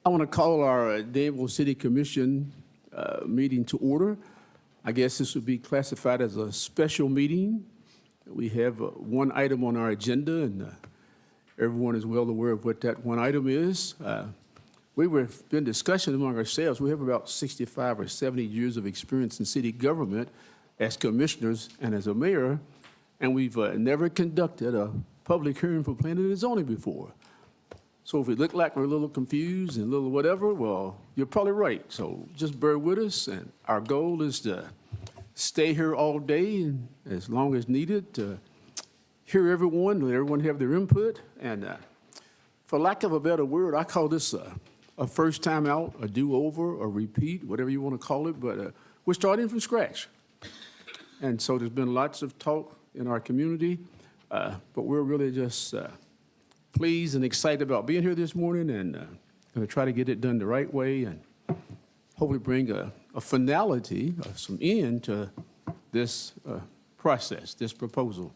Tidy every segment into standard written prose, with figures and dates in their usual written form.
I want to call our Danville City Commission meeting to order. I guess this would be classified as a special meeting. We have one item on our agenda, and everyone is well aware of what that one item is. We've been discussing among ourselves. We have about 65 or 70 years of experience in city government as commissioners and as a mayor, and we've never conducted a public hearing for planning and zoning before. So if we look like we're a little confused and a little whatever, well, you're probably right. So just bear with us, and our goal is to stay here all day and as long as needed to hear everyone, let everyone have their input. And for lack of a better word, I call this a first time out, a do-over, a repeat, whatever you want to call it, but we're starting from scratch. And so there's been lots of talk in our community, but we're really just pleased and excited about being here this morning, and going to try to get it done the right way and hopefully bring a finality, some end to this process, this proposal.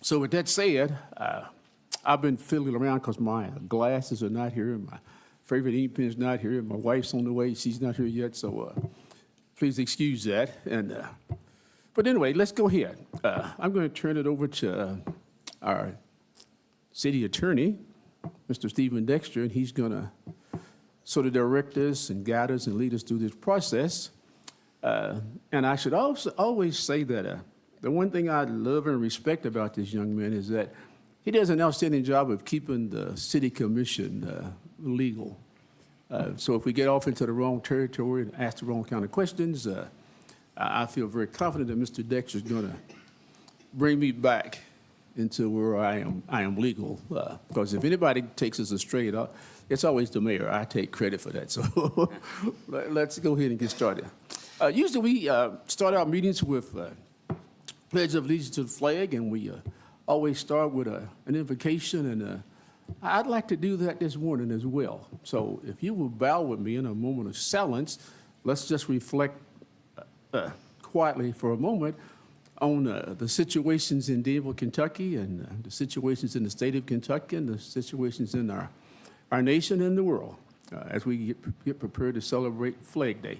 So with that said, I've been fiddling around because my glasses are not here, and my favorite ink pen's not here, and my wife's on the way. She's not here yet, so please excuse that. And but anyway, let's go ahead. I'm going to turn it over to our city attorney, Mr. Stephen Dexter, and he's going to sort of direct us and guide us and lead us through this process. And I should also always say that the one thing I love and respect about this young man is that he does an outstanding job of keeping the city commission legal. So if we get off into the wrong territory and ask the wrong kind of questions, I feel very confident that Mr. Dexter is going to bring me back into where I am legal. Because if anybody takes us astray, it's always the mayor. I take credit for that. So let's go ahead and get started. Usually we start our meetings with Pledge of Allegiance to the flag, and we always start with an invocation, and I'd like to do that this morning as well. So if you will bow with me in a moment of silence, let's just reflect quietly for a moment on the situations in Danville, Kentucky, and the situations in the state of Kentucky, and the situations in our nation and the world as we get prepared to celebrate Flag Day.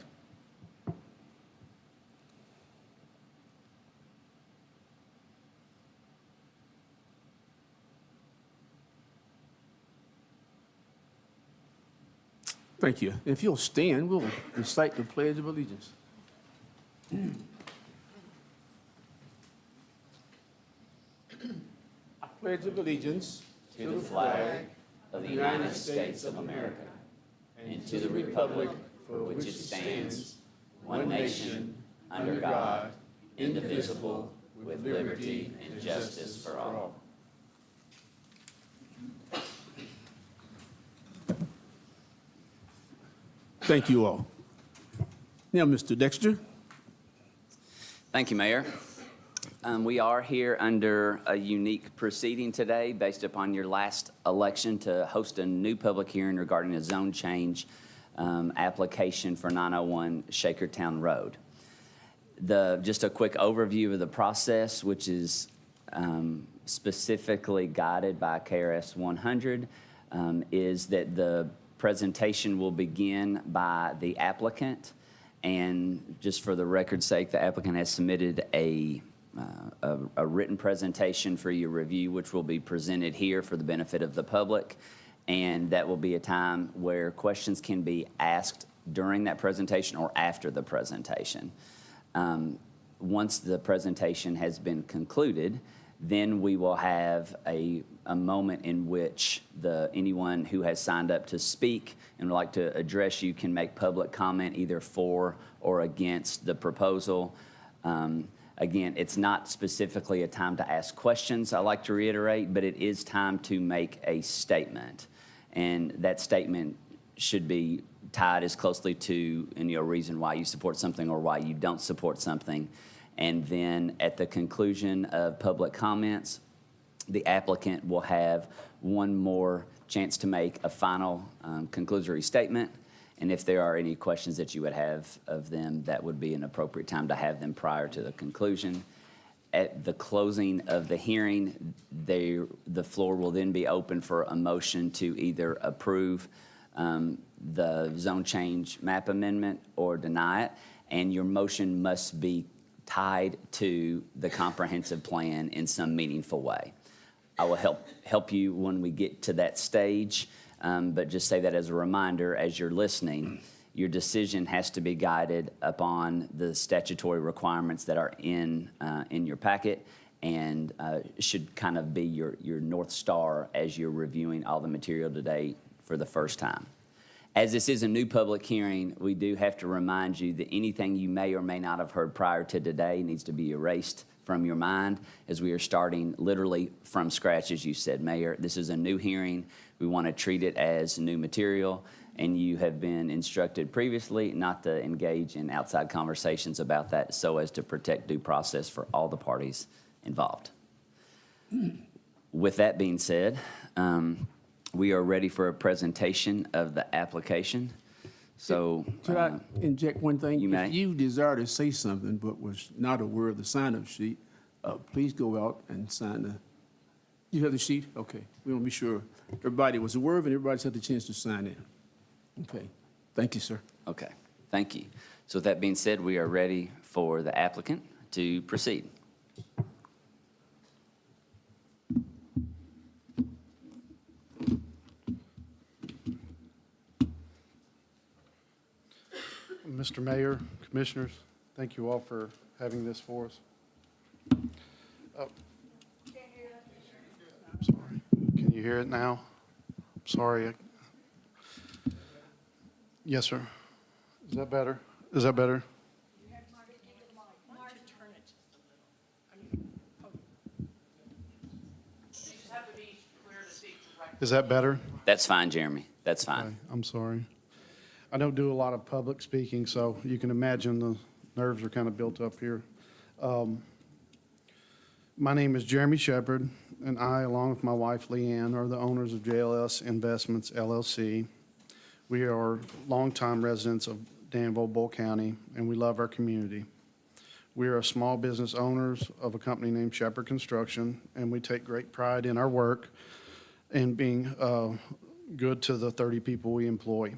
Thank you. If you'll stand, we'll recite the Pledge of Allegiance. I pledge of allegiance to the flag of the United States of America and to the republic for which it stands, one nation, under God, indivisible, with liberty and justice for all. Thank you all. Now, Mr. Dexter. Thank you, Mayor. We are here under a unique proceeding today based upon your last election to host a new public hearing regarding a zone change application for 901 Shakertown Road. Just a quick overview of the process, which is specifically guided by KRS 100, is that the presentation will begin by the applicant, and just for the record's sake, the applicant has submitted a written presentation for your review, which will be presented here for the benefit of the public, and that will be a time where questions can be asked during that presentation or after the presentation. Once the presentation has been concluded, then we will have a moment in which anyone who has signed up to speak and would like to address you can make public comment either for or against the proposal. Again, it's not specifically a time to ask questions, I like to reiterate, but it is time to make a statement. And that statement should be tied as closely to any reason why you support something or why you don't support something. And then at the conclusion of public comments, the applicant will have one more chance to make a final conclusory statement. And if there are any questions that you would have of them, that would be an appropriate time to have them prior to the conclusion. At the closing of the hearing, the floor will then be open for a motion to either approve the zone change map amendment or deny it, and your motion must be tied to the comprehensive plan in some meaningful way. I will help you when we get to that stage, but just say that as a reminder as you're listening. Your decision has to be guided upon the statutory requirements that are in your packet, and should kind of be your North Star as you're reviewing all the material today for the first time. As this is a new public hearing, we do have to remind you that anything you may or may not have heard prior to today needs to be erased from your mind, as we are starting literally from scratch, as you said, Mayor. This is a new hearing. We want to treat it as new material, and you have been instructed previously not to engage in outside conversations about that so as to protect due process for all the parties involved. With that being said, we are ready for a presentation of the application. So, Could I inject one thing? you may. If you desire to say something but was not aware of the sign-up sheet, please go out and sign the, you have the sheet? Okay. We want to be sure everybody was aware of it and everybody's had the chance to sign in. Okay. Thank you, sir. okay, thank you. So with that being said, we are ready for the applicant to proceed. Mr. Mayor, Commissioners, thank you all for having this for us. I'm sorry. Can you hear it now? I'm sorry. Yes, sir. Is that better? Is that better? Is that better? That's fine, Jeremy. That's fine. Okay, I'm sorry. I don't do a lot of public speaking, so you can imagine the nerves are kind of built up here. My name is Jeremy Shepard, and I, along with my wife Leanne, are the owners of JLS Investments LLC. We are longtime residents of Danville, Bull County, and we love our community. We are small business owners of a company named Shepard Construction, and we take great pride in our work and being good to the 30 people we employ.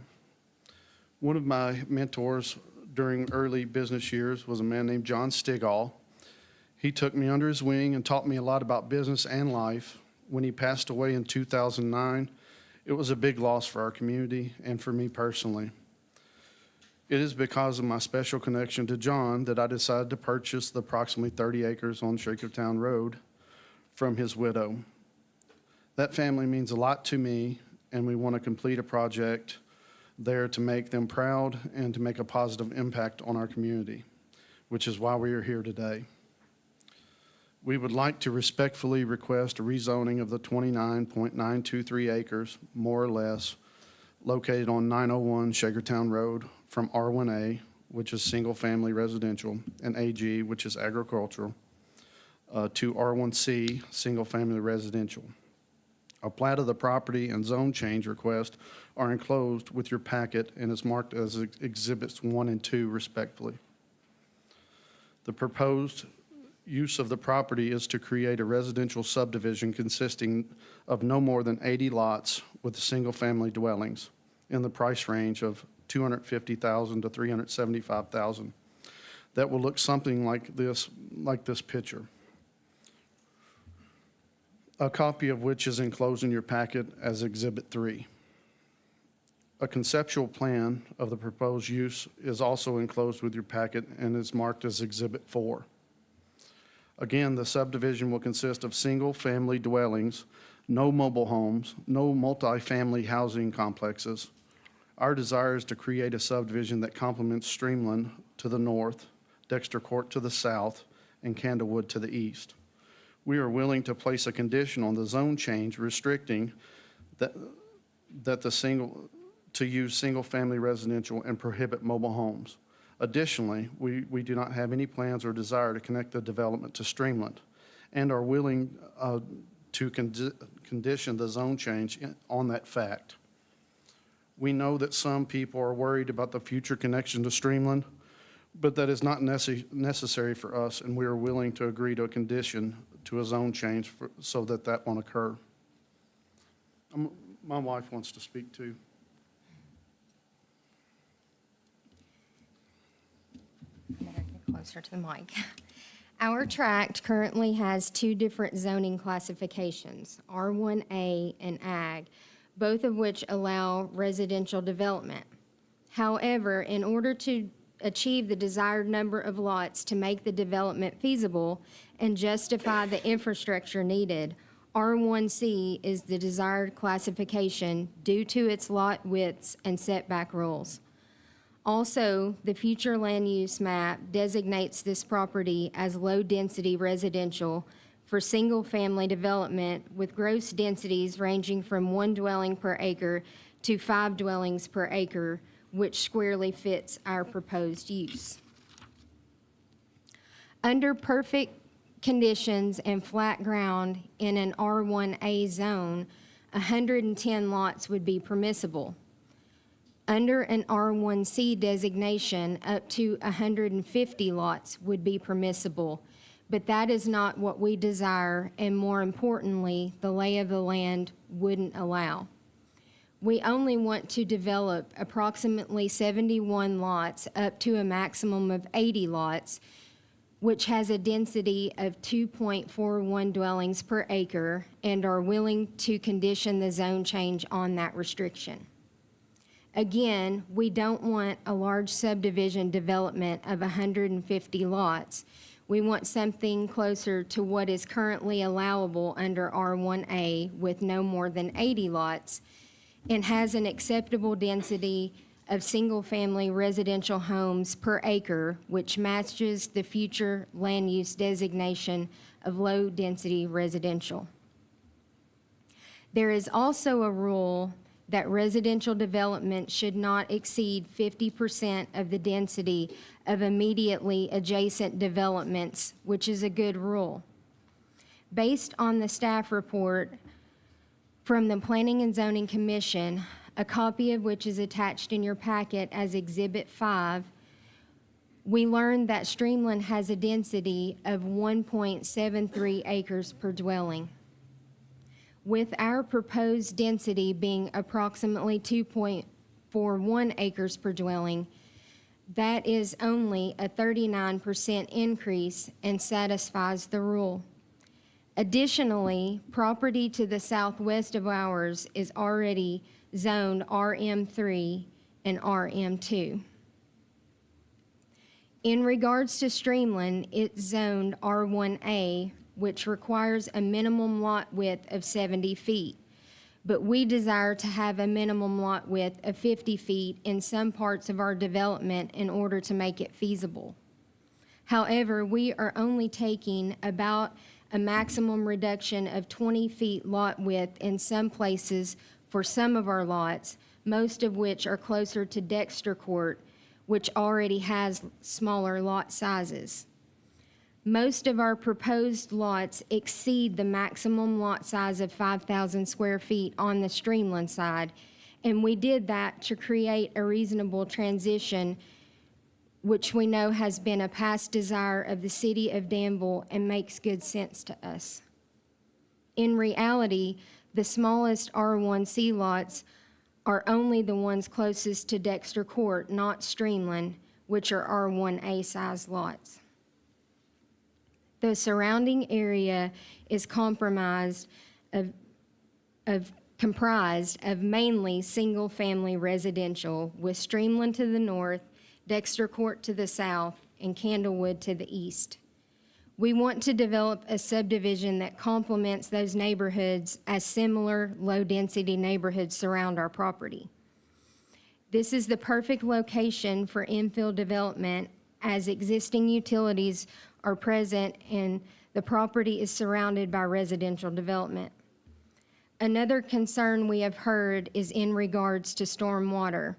One of my mentors during early business years was a man named John Stigall. He took me under his wing and taught me a lot about business and life. When he passed away in 2009, it was a big loss for our community and for me personally. It is because of my special connection to John that I decided to purchase the approximately 30 acres on Shakertown Road from his widow. That family means a lot to me, and we want to complete a project there to make them proud and to make a positive impact on our community, which is why we are here today. We would like to respectfully request a rezoning of the 29.923 acres, more or less, located on 901 Shakertown Road from R1A, which is single-family residential, and AG, which is agricultural, to R1C, single-family residential. A plat of the property and zone change request are enclosed with your packet and is marked as Exhibits 1 and 2 respectively. The proposed use of the property is to create a residential subdivision consisting of no more than 80 lots with single-family dwellings in the price range of $250,000 to $375,000. That will look something like this picture, a copy of which is enclosed in your packet as Exhibit 3. A conceptual plan of the proposed use is also enclosed with your packet and is marked as Exhibit 4. Again, the subdivision will consist of single-family dwellings, no mobile homes, no multifamily housing complexes. Our desire is to create a subdivision that complements Streamland to the north, Dexter Court to the south, and Candlewood to the east. We are willing to place a condition on the zone change restricting to use single-family residential and prohibit mobile homes. Additionally, we do not have any plans or desire to connect the development to Streamland and are willing to condition the zone change on that fact. We know that some people are worried about the future connection to Streamland, but that is not necessary for us, and we are willing to agree to a condition to a zone change so that won't occur. My wife wants to speak too. closer to the mic. Our tract currently has two different zoning classifications, R1A and Ag, both of which allow residential development. However, in order to achieve the desired number of lots to make the development feasible and justify the infrastructure needed, R1C is the desired classification due to its lot widths and setback rules. Also, the future land use map designates this property as low-density residential for single-family development with gross densities ranging from 1 dwelling per acre to 5 dwellings per acre, which squarely fits our proposed use. Under perfect conditions and flat ground in an R1A zone, 110 lots would be permissible. Under an R1C designation, up to 150 lots would be permissible, but that is not what we desire, and more importantly, the lay of the land wouldn't allow. We only want to develop approximately 71 lots up to a maximum of 80 lots, which has a density of 2.41 dwellings per acre, and are willing to condition the zone change on that restriction. Again, we don't want a large subdivision development of 150 lots. We want something closer to what is currently allowable under R1A with no more than 80 lots, and has an acceptable density of single-family residential homes per acre, which matches the future land use designation of low-density residential. There is also a rule that residential development should not exceed 50% of the density of immediately adjacent developments, which is a good rule. Based on the staff report from the Planning and Zoning Commission, a copy of which is attached in your packet as Exhibit 5, we learned that Streamland has a density of 1.73 acres per dwelling. With our proposed density being approximately 2.41 acres per dwelling, that is only a 39% increase and satisfies the rule. Additionally, property to the southwest of ours is already zoned RM3 and RM2. In regards to Streamland, it's zoned R1A, which requires a minimum lot width of 70 feet. But we desire to have a minimum lot width of 50 feet in some parts of our development in order to make it feasible. However, we are only taking about a maximum reduction of 20 feet lot width in some places for some of our lots, most of which are closer to Dexter Court, which already has smaller lot sizes. Most of our proposed lots exceed the maximum lot size of 5,000 square feet on the Streamland side, and we did that to create a reasonable transition, which we know has been a past desire of the city of Danville and makes good sense to us. In reality, the smallest R1C lots are only the ones closest to Dexter Court, not Streamland, which are R1A size lots. The surrounding area is comprised of mainly single-family residential, with Streamland to the north, Dexter Court to the south, and Candlewood to the east. We want to develop a subdivision that complements those neighborhoods as similar low-density neighborhoods surround our property. This is the perfect location for infill development, as existing utilities are present and the property is surrounded by residential development. Another concern we have heard is in regards to stormwater,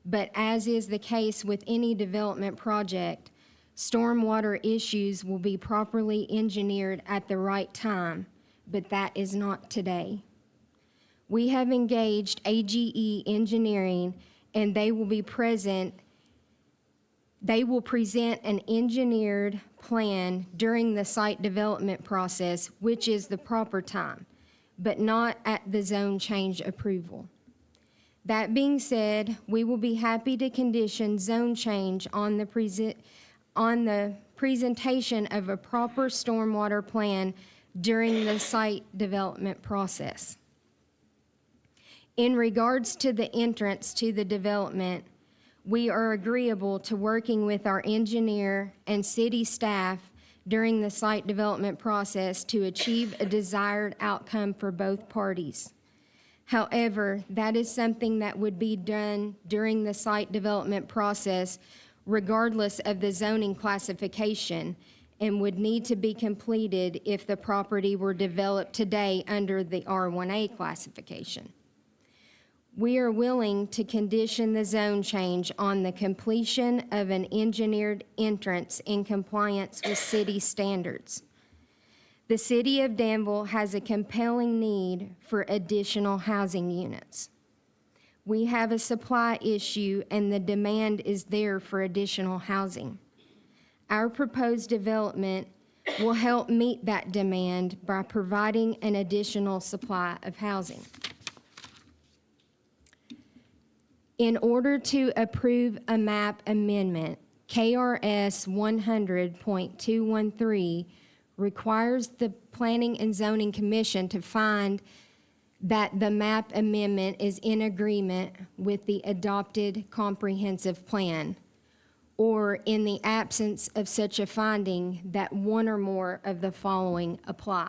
but as is the case with any development project, stormwater issues will be properly engineered at the right time, but that is not today. We have engaged AGE Engineering, and they will present an engineered plan during the site development process, which is the proper time, but not at the zone change approval. That being said, we will be happy to condition zone change on the on the presentation of a proper stormwater plan during the site development process. In regards to the entrance to the development, we are agreeable to working with our engineer and city staff during the site development process to achieve a desired outcome for both parties. However, that is something that would be done during the site development process regardless of the zoning classification and would need to be completed if the property were developed today under the R1A classification. We are willing to condition the zone change on the completion of an engineered entrance in compliance with city standards. The city of Danville has a compelling need for additional housing units. We have a supply issue and the demand is there for additional housing. Our proposed development will help meet that demand by providing an additional supply of housing. In order to approve a map amendment, KRS 100.213 requires the Planning and Zoning Commission to find that the map amendment is in agreement with the adopted comprehensive plan, or in the absence of such a finding, that one or more of the following apply.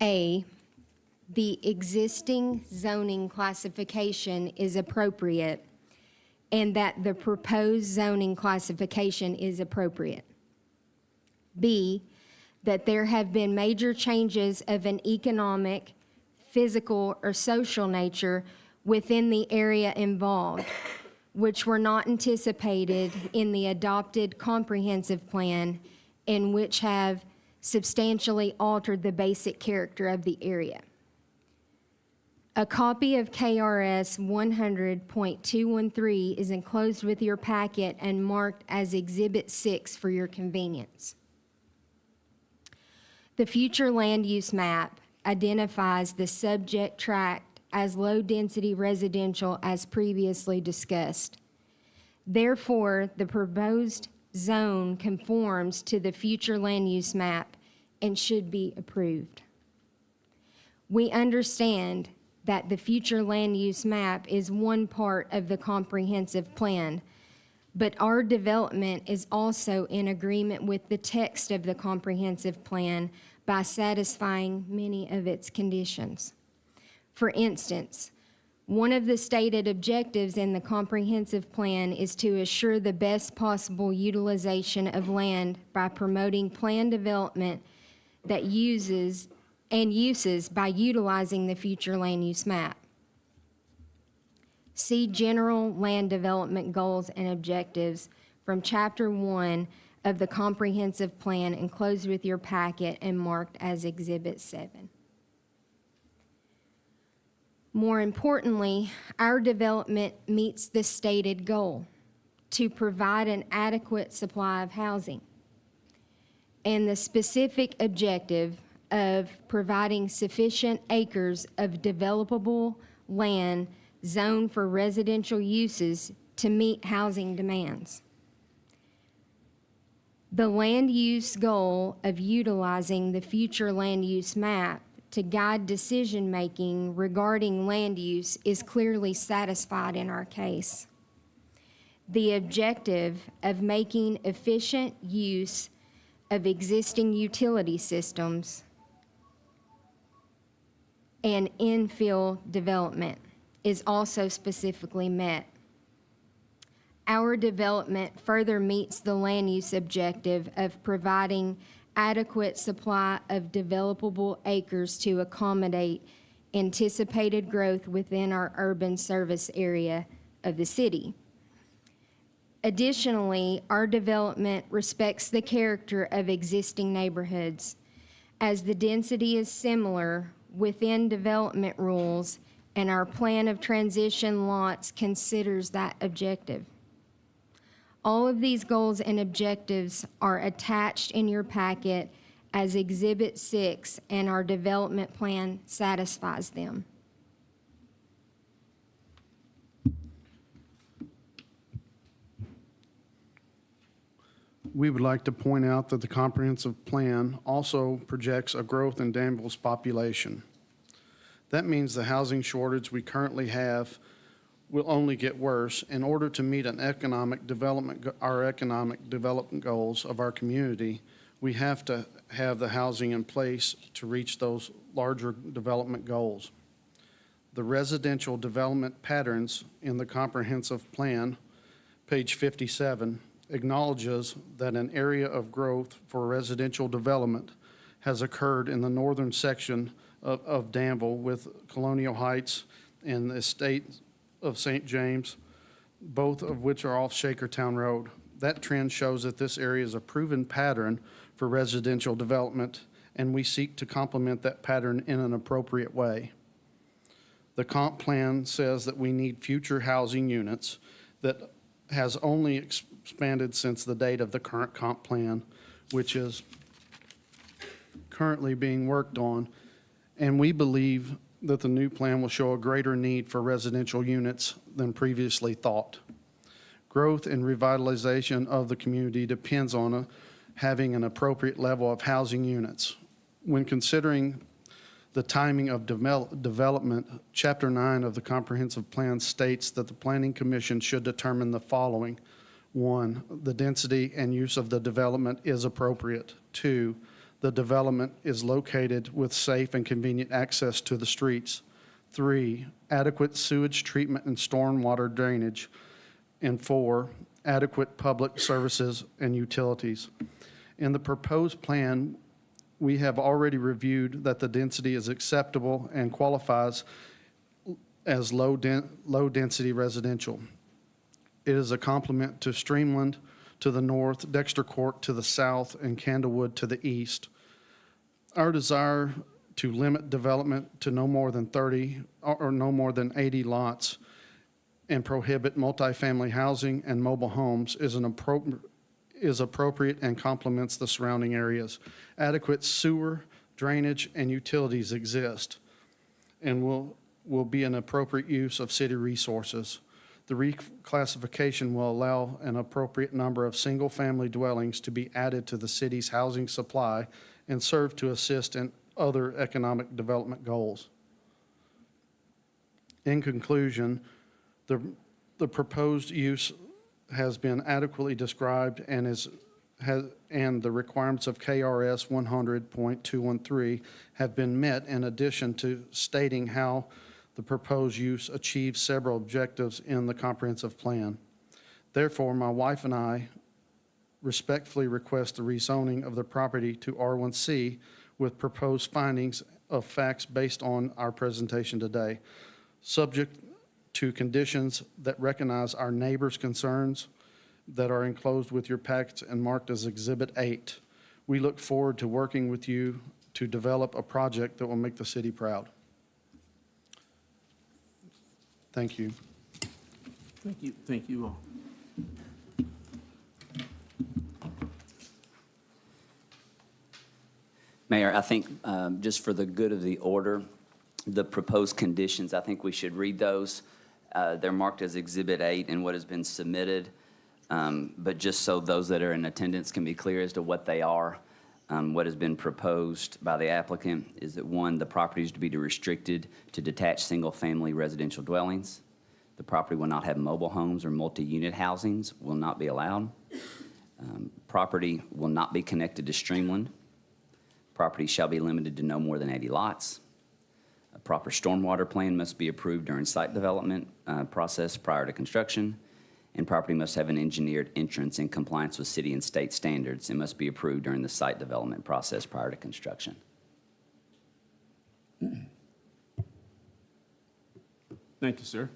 A, the existing zoning classification is appropriate and that the proposed zoning classification is appropriate. B, that there have been major changes of an economic, physical, or social nature within the area involved, which were not anticipated in the adopted comprehensive plan and which have substantially altered the basic character of the area. A copy of KRS 100.213 is enclosed with your packet and marked as Exhibit 6 for your convenience. The future land use map identifies the subject tract as low-density residential as previously discussed. Therefore, the proposed zone conforms to the future land use map and should be approved. We understand that the future land use map is one part of the comprehensive plan, but our development is also in agreement with the text of the comprehensive plan by satisfying many of its conditions. For instance, one of the stated objectives in the comprehensive plan is to assure the best possible utilization of land by promoting planned development that uses by utilizing the future land use map. See general land development goals and objectives from Chapter 1 of the comprehensive plan enclosed with your packet and marked as Exhibit 7. More importantly, our development meets the stated goal to provide an adequate supply of housing and the specific objective of providing sufficient acres of developable land zoned for residential uses to meet housing demands. The land use goal of utilizing the future land use map to guide decision-making regarding land use is clearly satisfied in our case. The objective of making efficient use of existing utility systems and infill development is also specifically met. Our development further meets the land use objective of providing adequate supply of developable acres to accommodate anticipated growth within our urban service area of the city. Additionally, our development respects the character of existing neighborhoods, as the density is similar within development rules, and our plan of transition lots considers that objective. All of these goals and objectives are attached in your packet as Exhibit 6, and our development plan satisfies them. we would like to point out that the comprehensive plan also projects a growth in Danville's population. That means the housing shortage we currently have will only get worse. In order to meet our economic development goals of our community, we have to have the housing in place to reach those larger development goals. The residential development patterns in the comprehensive plan, page 57, acknowledges that an area of growth for residential development has occurred in the northern section of Danville with Colonial Heights and the estate of St. James, both of which are off Shakertown Road. That trend shows that this area is a proven pattern for residential development, and we seek to complement that pattern in an appropriate way. The comp plan says that we need future housing units that has only expanded since the date of the current comp plan, which is currently being worked on. And we believe that the new plan will show a greater need for residential units than previously thought. Growth and revitalization of the community depends on having an appropriate level of housing units. When considering the timing of development, Chapter 9 of the Comprehensive Plan states that the Planning Commission should determine the following. 1, the density and use of the development is appropriate. 2, the development is located with safe and convenient access to the streets. 3, adequate sewage treatment and stormwater drainage. And 4, adequate public services and utilities. In the proposed plan, we have already reviewed that the density is acceptable and qualifies as low-density residential. It is a complement to Streamland to the north, Dexter Court to the south, and Candlewood to the east. Our desire to limit development to no more than 30 or no more than 80 lots and prohibit multifamily housing and mobile homes is appropriate and complements the surrounding areas. Adequate sewer, drainage, and utilities exist and will be an appropriate use of city resources. The reclassification will allow an appropriate number of single-family dwellings to be added to the city's housing supply and serve to assist in other economic development goals. In conclusion, the proposed use has been adequately described and the requirements of KRS 100.213 have been met, in addition to stating how the proposed use achieves several objectives in the comprehensive plan. Therefore, my wife and I respectfully request the rezoning of the property to R1C with proposed findings of facts based on our presentation today, subject to conditions that recognize our neighbors' concerns that are enclosed with your packets and marked as Exhibit 8. We look forward to working with you to develop a project that will make the city proud. Thank you. Thank you all. Mayor, I think just for the good of the order, the proposed conditions, I think we should read those. They're marked as Exhibit 8 in what has been submitted, but just so those that are in attendance can be clear as to what they are, what has been proposed by the applicant is that 1, the property is to be restricted to detached single-family residential dwellings. The property will not have mobile homes or multi-unit housings, will not be allowed. Property will not be connected to Streamland. Property shall be limited to no more than 80 lots. A proper stormwater plan must be approved during site development process prior to construction, and property must have an engineered entrance in compliance with city and state standards and must be approved during the site development process prior to construction. Thank you, sir.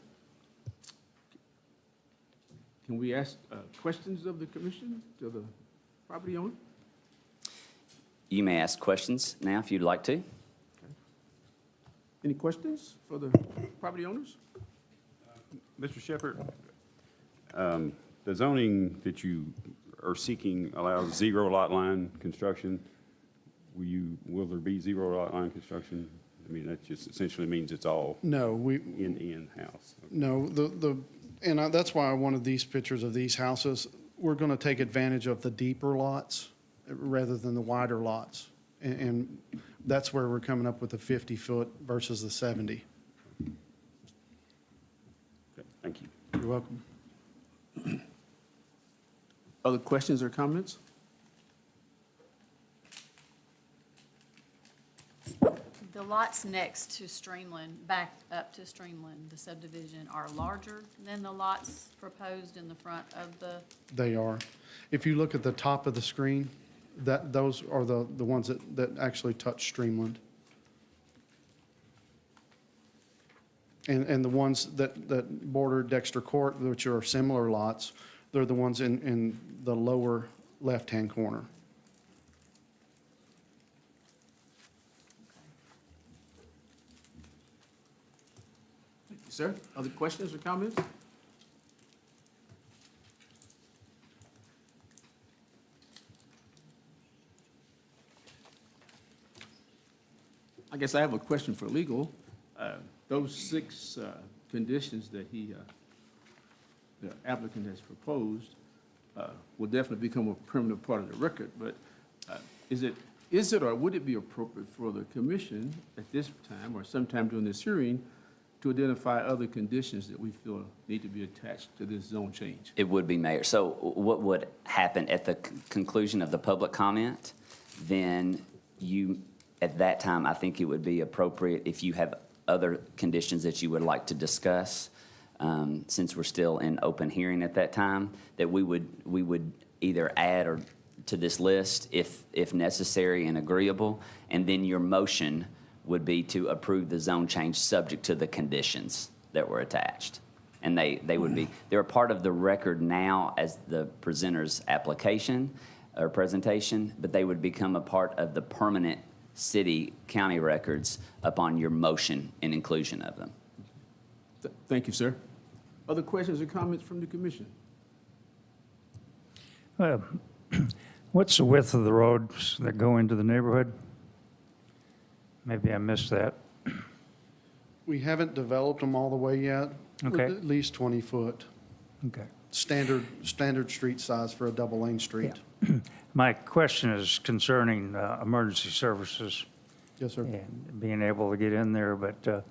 Can we ask questions of the commission to the property owner? You may ask questions now if you'd like to. Any questions for the property owners? Mr. Shepherd, the zoning that you are seeking allows zero lot line construction. Will there be zero lot line construction? I mean, that just essentially means it's all No, in house. No, and that's why I wanted these pictures of these houses. we're going to take advantage of the deeper lots rather than the wider lots. And that's where we're coming up with the 50-foot versus the 70. Okay, thank you. You're welcome. Other questions or comments? The lots next to Streamland, back up to Streamland, the subdivision, are larger than the lots proposed in the front of the, They are. If you look at the top of the screen, those are the ones that actually touch Streamland. And the ones that border Dexter Court, which are similar lots, they're the ones in the lower left-hand corner. Thank you, sir. Other questions or comments? I guess I have a question for legal. Those 6 conditions that the applicant has proposed will definitely become a permanent part of the record, but is it or would it be appropriate for the commission at this time or sometime during this hearing to identify other conditions that we feel need to be attached to this zone change? It would be, Mayor. So what would happen at the conclusion of the public comment, then you, at that time, I think it would be appropriate if you have other conditions that you would like to discuss, since we're still in open hearing at that time, that we would either add or to this list if necessary and agreeable, and then your motion would be to approve the zone change subject to the conditions that were attached. And they would be, they're a part of the record now as the presenter's application or presentation, but they would become a part of the permanent city, county records upon your motion and inclusion of them. Thank you, sir. Other questions or comments from the commission? What's the width of the roads that go into the neighborhood? Maybe I missed that. We haven't developed them all the way yet. Okay. At least 20 foot. Okay. Standard street size for a double-lane street. My question is concerning emergency services Yes, sir. and being able to get in there, but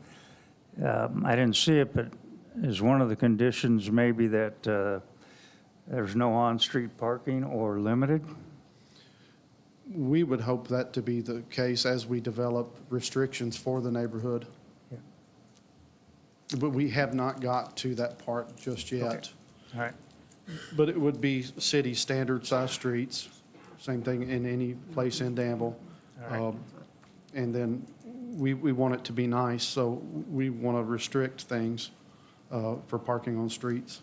I didn't see it, but is one of the conditions maybe that there's no on-street parking or limited? We would hope that to be the case as we develop restrictions for the neighborhood. Yeah. But we have not got to that part just yet. All right. But it would be city standard size streets, same thing in any place in Danville. All right. And then we want it to be nice, so we want to restrict things for parking on streets.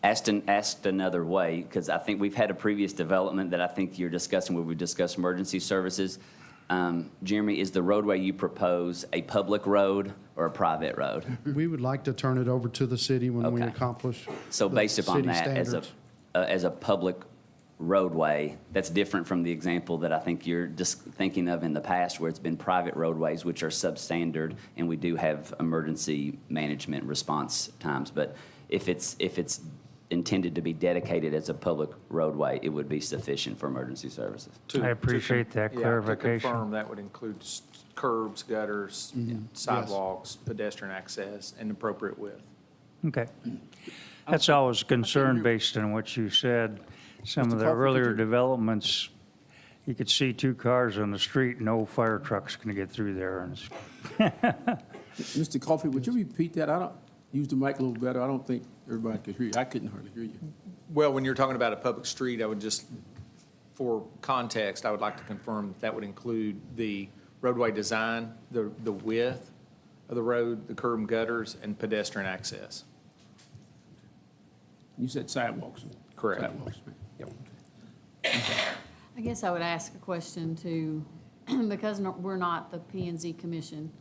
Asked another way, because I think we've had a previous development that I think you're discussing where we discussed emergency services. Jeremy, is the roadway you propose a public road or a private road? We would like to turn it over to the city when we Okay. accomplish So the based upon city that, standards. as a public roadway, that's different from the example that I think you're just thinking of in the past where it's been private roadways, which are substandard, and we do have emergency management response times. But if it's intended to be dedicated as a public roadway, it would be sufficient for emergency services. I appreciate that clarification. To confirm, that would include curbs, gutters, sidewalks, pedestrian access, and appropriate width. Okay. That's always a concern based on what you said. Some of the Mr. Coffey, earlier could you- developments, you could see 2 cars on the street, no fire truck's going to get through there. And Mr. Coffey, would you repeat that? I don't, use the mic a little better. I don't think everybody could hear you. I couldn't hardly hear you. Well, when you're talking about a public street, I would just, for context, I would like to confirm that would include the roadway design, the width of the road, the curb and gutters, and pedestrian access. You said sidewalks. Correct. Sidewalks. Yep. I guess I would ask a question to, because we're not the P and Z Commission,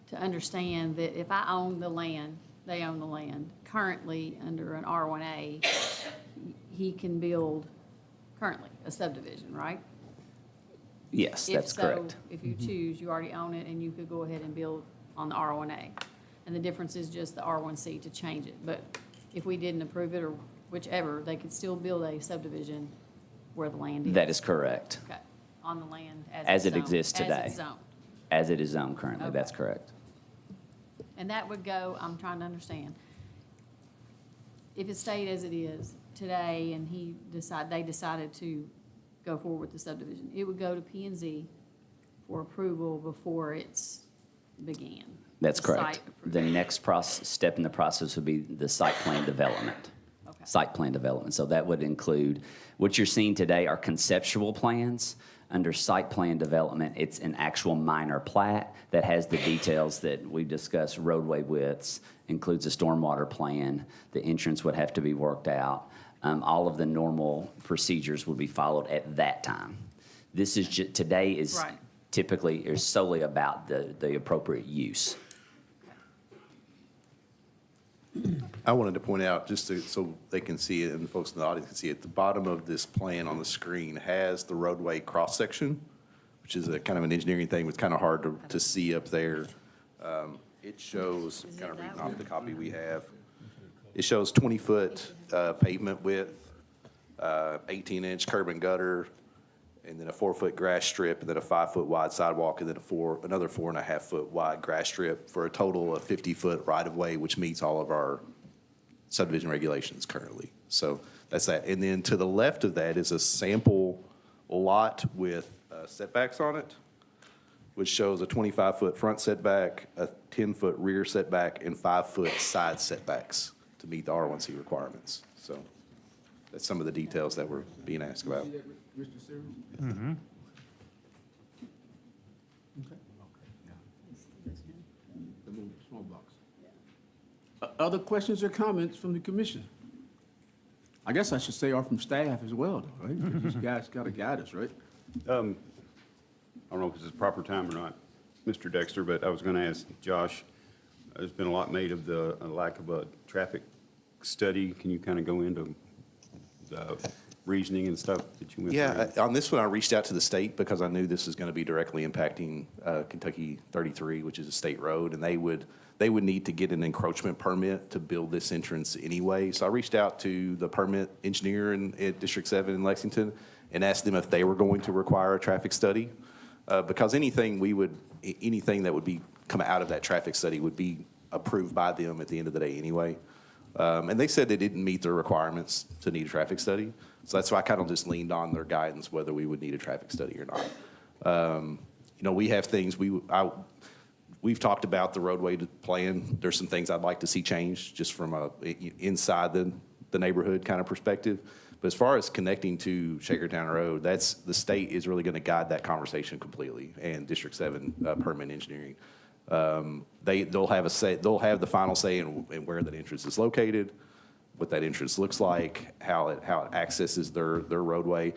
to understand that if I own the land, they own the land. Currently, under an R1A, he can build currently a subdivision, right? Yes, that's correct. If you choose, you already own it, and you could go ahead and build on the R1A. And the difference is just the R1C to change it. But if we didn't approve it, or whichever, they could still build a subdivision where the land is. That is correct, Okay, on the land as it's it exists zoned- today. As it's zoned. as it is zoned currently, that's Okay. correct. And that would go, I'm trying to understand. If it stayed as it is today and they decided to go forward with the subdivision, it would go to P and Z for approval before it's began. That's The correct. site approval. The next step in the process would be the site plan development. Okay. Site plan development. So that would include, what you're seeing today are conceptual plans. Under site plan development, it's an actual minor plat that has the details that we discussed, roadway widths, includes a stormwater plan, the entrance would have to be worked out. All of the normal procedures would be followed at that time. This is, today is Right. typically, is solely about the appropriate use. I wanted to point out, just so they can see it and the folks in the audience can see it, the bottom of this plan on the screen has the roadway cross-section, which is a kind of an engineering thing, it's kind of hard to see up there. It shows, kind of reading off the copy we have, it shows 20-foot pavement width, 18-inch curb and gutter, and then a 4-foot grass strip, and then a 5-foot wide sidewalk, and then another 4.5-foot wide grass strip for a total of 50-foot right-of-way, which meets all of our subdivision regulations currently. So that's that. And then to the left of that is a sample lot with setbacks on it, which shows a 25-foot front setback, a 10-foot rear setback, and 5-foot side setbacks to meet the R1C requirements. So that's some of the details that we're being asked about. See that, Mr. Sears? Okay. The little small box. Other questions or comments from the commission? I guess I should say, or from staff as well, though, right? 'Cause these guys got to guide us, right? I don't know if this is proper time or not, Mr. Dexter, but I was going to ask Josh, there's been a lot made of the lack of a traffic study. Can you kind of go into the reasoning and stuff that you went through? Yeah, on this one, I reached out to the state because I knew this was going to be directly impacting Kentucky 33, which is a state road, and they would need to get an encroachment permit to build this entrance anyway. So I reached out to the permit engineer at District 7 in Lexington and asked them if they were going to require a traffic study, because anything that would be come out of that traffic study would be approved by them at the end of the day anyway. And they said they didn't meet their requirements to need a traffic study. So that's why I kind of just leaned on their guidance whether we would need a traffic study or not. We have things, we've talked about the roadway plan. There's some things I'd like to see changed just from inside the neighborhood kind of perspective. But as far as connecting to Shakertown Road, the state is really going to guide that conversation completely, and District 7 permit engineering. They'll have the final say in where that entrance is located, what that entrance looks like, how it accesses their roadway,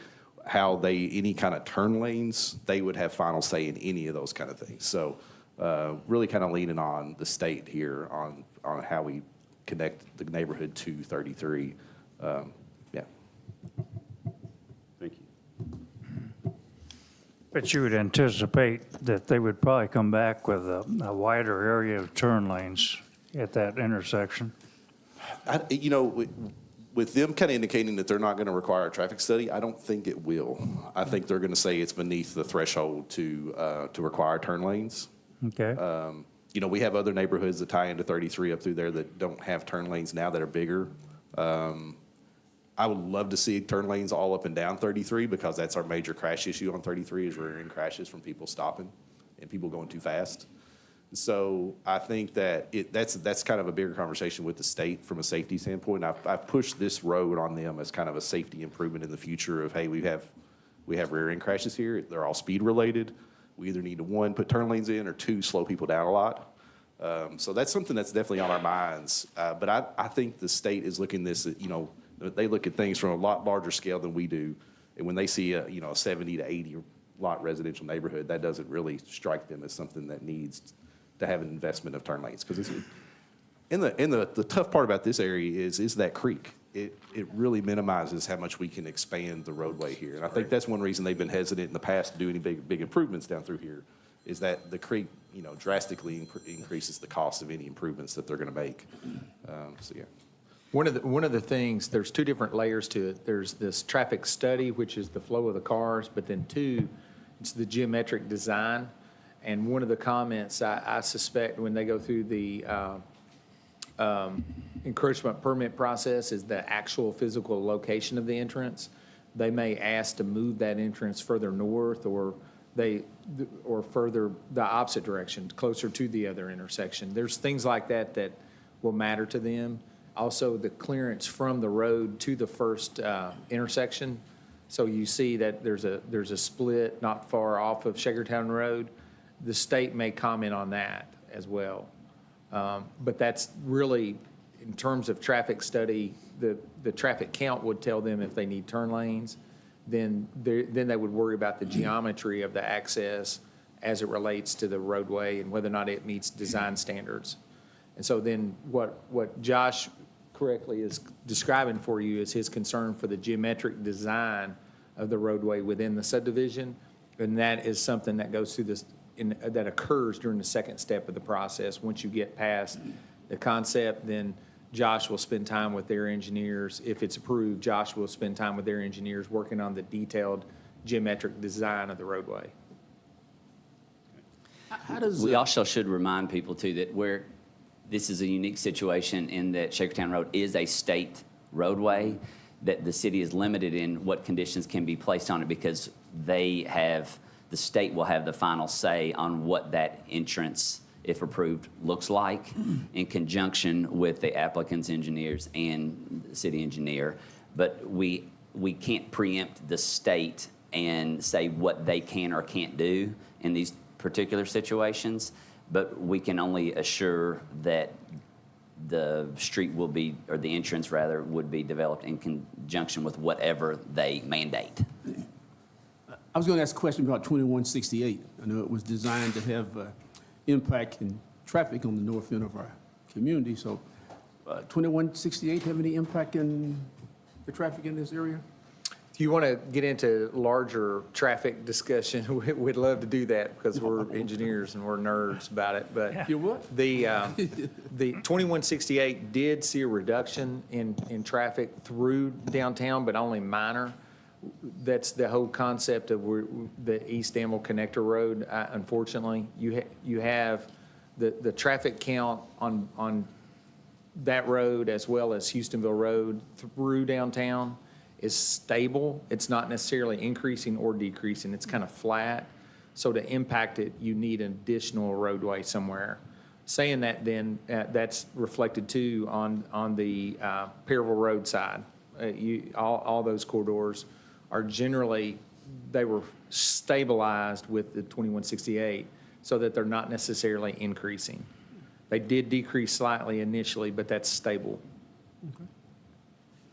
any kind of turn lanes, they would have final say in any of those kind of things. So really kind of leaning on the state here on how we connect the neighborhood to 33. Yeah. Thank you. But you would anticipate that they would probably come back with a wider area of turn lanes at that intersection? With them kind of indicating that they're not going to require a traffic study, I don't think it will. I think they're going to say it's beneath the threshold to require turn lanes. Okay? We have other neighborhoods that tie into 33 up through there that don't have turn lanes now that are bigger. I would love to see turn lanes all up and down 33 because that's our major crash issue on 33 is rear end crashes from people stopping and people going too fast. So I think that that's kind of a bigger conversation with the state from a safety standpoint. I've pushed this road on them as kind of a safety improvement in the future of, hey, we have rear end crashes here. They're all speed related. We either need to, one, put turn lanes in or two, slow people down a lot. So that's something that's definitely on our minds. But I think the state is looking this, they look at things from a lot larger scale than we do. And when they see a 70 to 80 lot residential neighborhood, that doesn't really strike them as something that needs to have an investment of turn lanes. Because the tough part about this area is that creek. It really minimizes how much we can expand the roadway here. And I think that's one reason they've been hesitant in the past to do any big improvements down through here, is that the creek, drastically increases the cost of any improvements that they're going to make. So, yeah. One of the things, there's two different layers to it. There's this traffic study, which is the flow of the cars, but then two, it's the geometric design. And one of the comments I suspect when they go through the encroachment permit process is the actual physical location of the entrance. They may ask to move that entrance further north or further the opposite direction, closer to the other intersection. There's things like that that will matter to them. Also, the clearance from the road to the first intersection. So you see that there's a split not far off of Shakertown Road. The state may comment on that as well. But that's really, in terms of traffic study, the traffic count would tell them if they need turn lanes. Then they would worry about the geometry of the access as it relates to the roadway and whether or not it meets design standards. And so then what Josh correctly is describing for you is his concern for the geometric design of the roadway within the subdivision. And that is something that goes through this, that occurs during the second step of the process. Once you get past the concept, then Josh will spend time with their engineers. If it's approved, Josh will spend time with their engineers working on the detailed geometric design of the roadway. How does, We also should remind people too that this is a unique situation in that Shakertown Road is a state roadway, that the city is limited in what conditions can be placed on it because the state will have the final say on what that entrance, if approved, looks like in conjunction with the applicant's engineers and the city engineer. But we can't preempt the state and say what they can or can't do in these particular situations, but we can only assure that the street will be, or the entrance rather, would be developed in conjunction with whatever they mandate. I was going to ask a question about 2168. I know it was designed to have impact in traffic on the north end of our community. So 2168 have any impact in the traffic in this area? If you want to get into larger traffic discussion, we'd love to do that because we're engineers and we're nerds about it. But You what? the 2168 did see a reduction in traffic through downtown, but only minor. That's the whole concept of the East Danville Connector Road. Unfortunately, you have the traffic count on that road as well as Houstonville Road through downtown is stable. It's not necessarily increasing or decreasing. It's kind of flat. So to impact it, you need an additional roadway somewhere. Saying that, then that's reflected too on the Perryville Road side. All those corridors are generally, they were stabilized with the 2168 so that they're not necessarily increasing. They did decrease slightly initially, but that's stable.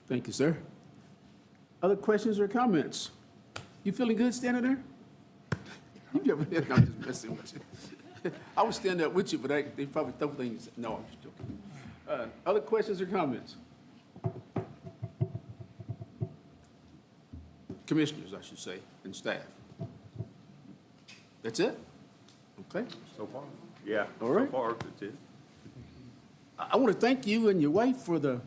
Thank you, sir. Other questions or comments? You feeling good standing there? You never did. I'm just messing with you. I would stand up with you, but they probably throw things. No, I'm just joking. Other questions or comments? Commissioners, I should say, and staff. That's it? Okay. So far? Yeah. All right. So far, that's it. I want to thank you and your wife for the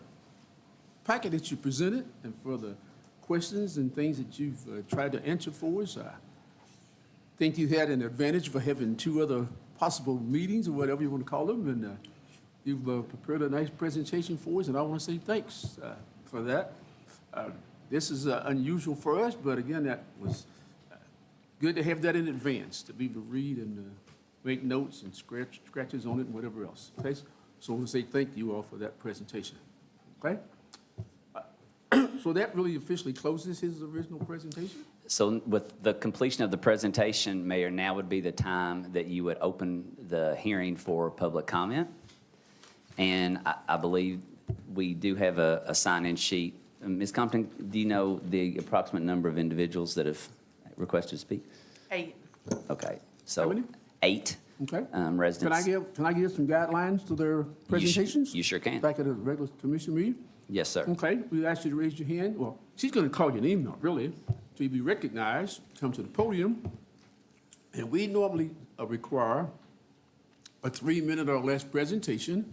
packet that you presented and for the questions and things that you've tried to answer for us. I think you had an advantage for having two other possible meetings or whatever you want to call them, and you've prepared a nice presentation for us, and I want to say thanks for that. This is unusual for us, but again, that was good to have that in advance, to be able to read and make notes and scratches on it and whatever else. Okay? So I want to say thank you all for that presentation. Okay? So that really officially closes his original presentation? So with the completion of the presentation, Mayor, now would be the time that you would open the hearing for public comment. And I believe we do have a sign-in sheet. Ms. Compton, do you know the approximate number of individuals that have requested to speak? 8. Okay, How so many? 8 Okay. residents. Can I give some guidelines to their presentations? You sure can. Back at a regular commission meeting? Yes, sir. Okay, we ask you to raise your hand. Well, she's going to call your name, not really. So you'll be recognized, come to the podium. And we normally require a 3-minute or less presentation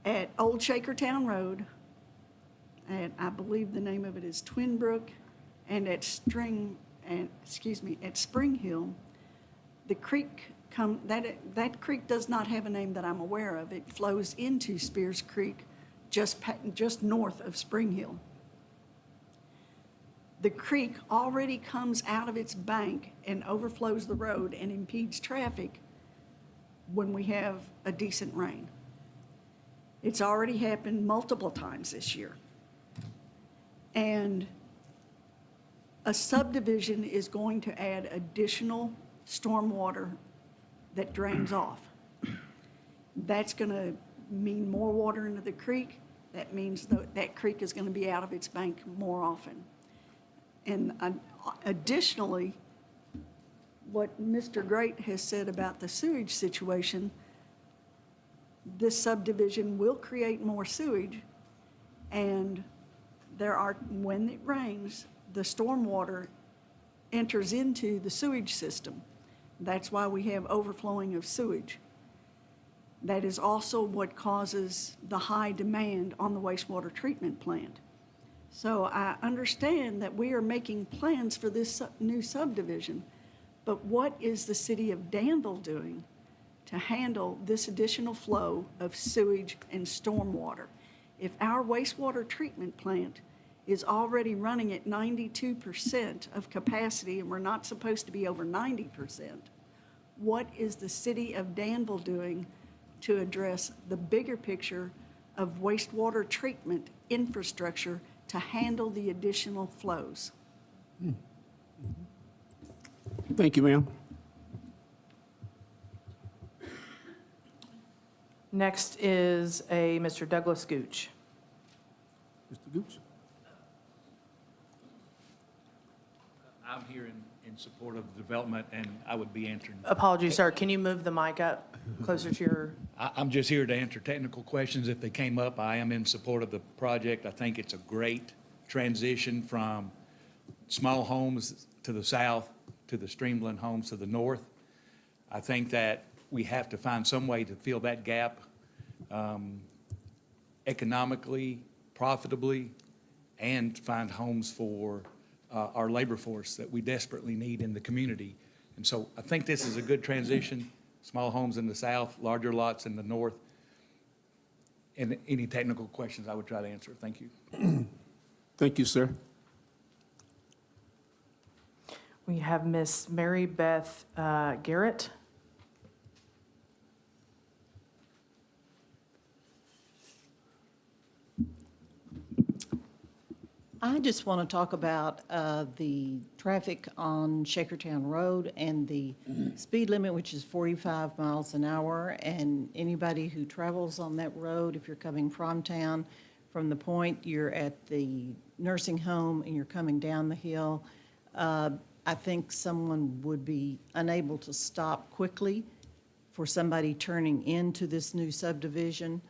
at Old Shakertown Road, and I believe the name of it is Twin Brook, and at at Spring Hill, the creek that creek does not have a name that I'm aware of. It flows into Spears Creek just north of Spring Hill. The creek already comes out of its bank and overflows the road and impedes traffic when we have a decent rain. It's already happened multiple times this year. And a subdivision is going to add additional stormwater that drains off. That's going to mean more water into the creek. That means that creek is going to be out of its bank more often. And additionally, what Mr. Great has said about the sewage situation, this subdivision will create more sewage, and when it rains, the stormwater enters into the sewage system. That's why we have overflowing of sewage. That is also what causes the high demand on the wastewater treatment plant. So I understand that we are making plans for this new subdivision, but what is the city of Danville doing to handle this additional flow of sewage and stormwater? If our wastewater treatment plant is already running at 92% of capacity and we're not supposed to be over 90%, what is the city of Danville doing to address the bigger picture of wastewater treatment infrastructure to handle the additional flows? Thank you, ma'am. Next is a Mr. Douglas Gooch. Mr. Gooch? I'm here in support of the development, and I would be answering. Apologies, sir. Can you move the mic up closer to your? I'm just here to answer technical questions if they came up. I am in support of the project. I think it's a great transition from small homes to the south to the streamlined homes to the north. I think that we have to find some way to fill that gap economically, profitably, and find homes for our labor force that we desperately need in the community. And so I think this is a good transition. Small homes in the south, larger lots in the north. And any technical questions I would try to answer. Thank you. Thank you, sir. We have Miss Mary Beth Garrett. I just want to talk about the traffic on Shakertown Road and the speed limit, which is 45 miles an hour. And anybody who travels on that road, if you're coming from town, from the point you're at the nursing home and you're coming down the hill, I think someone would be unable to stop quickly for somebody turning into this new subdivision.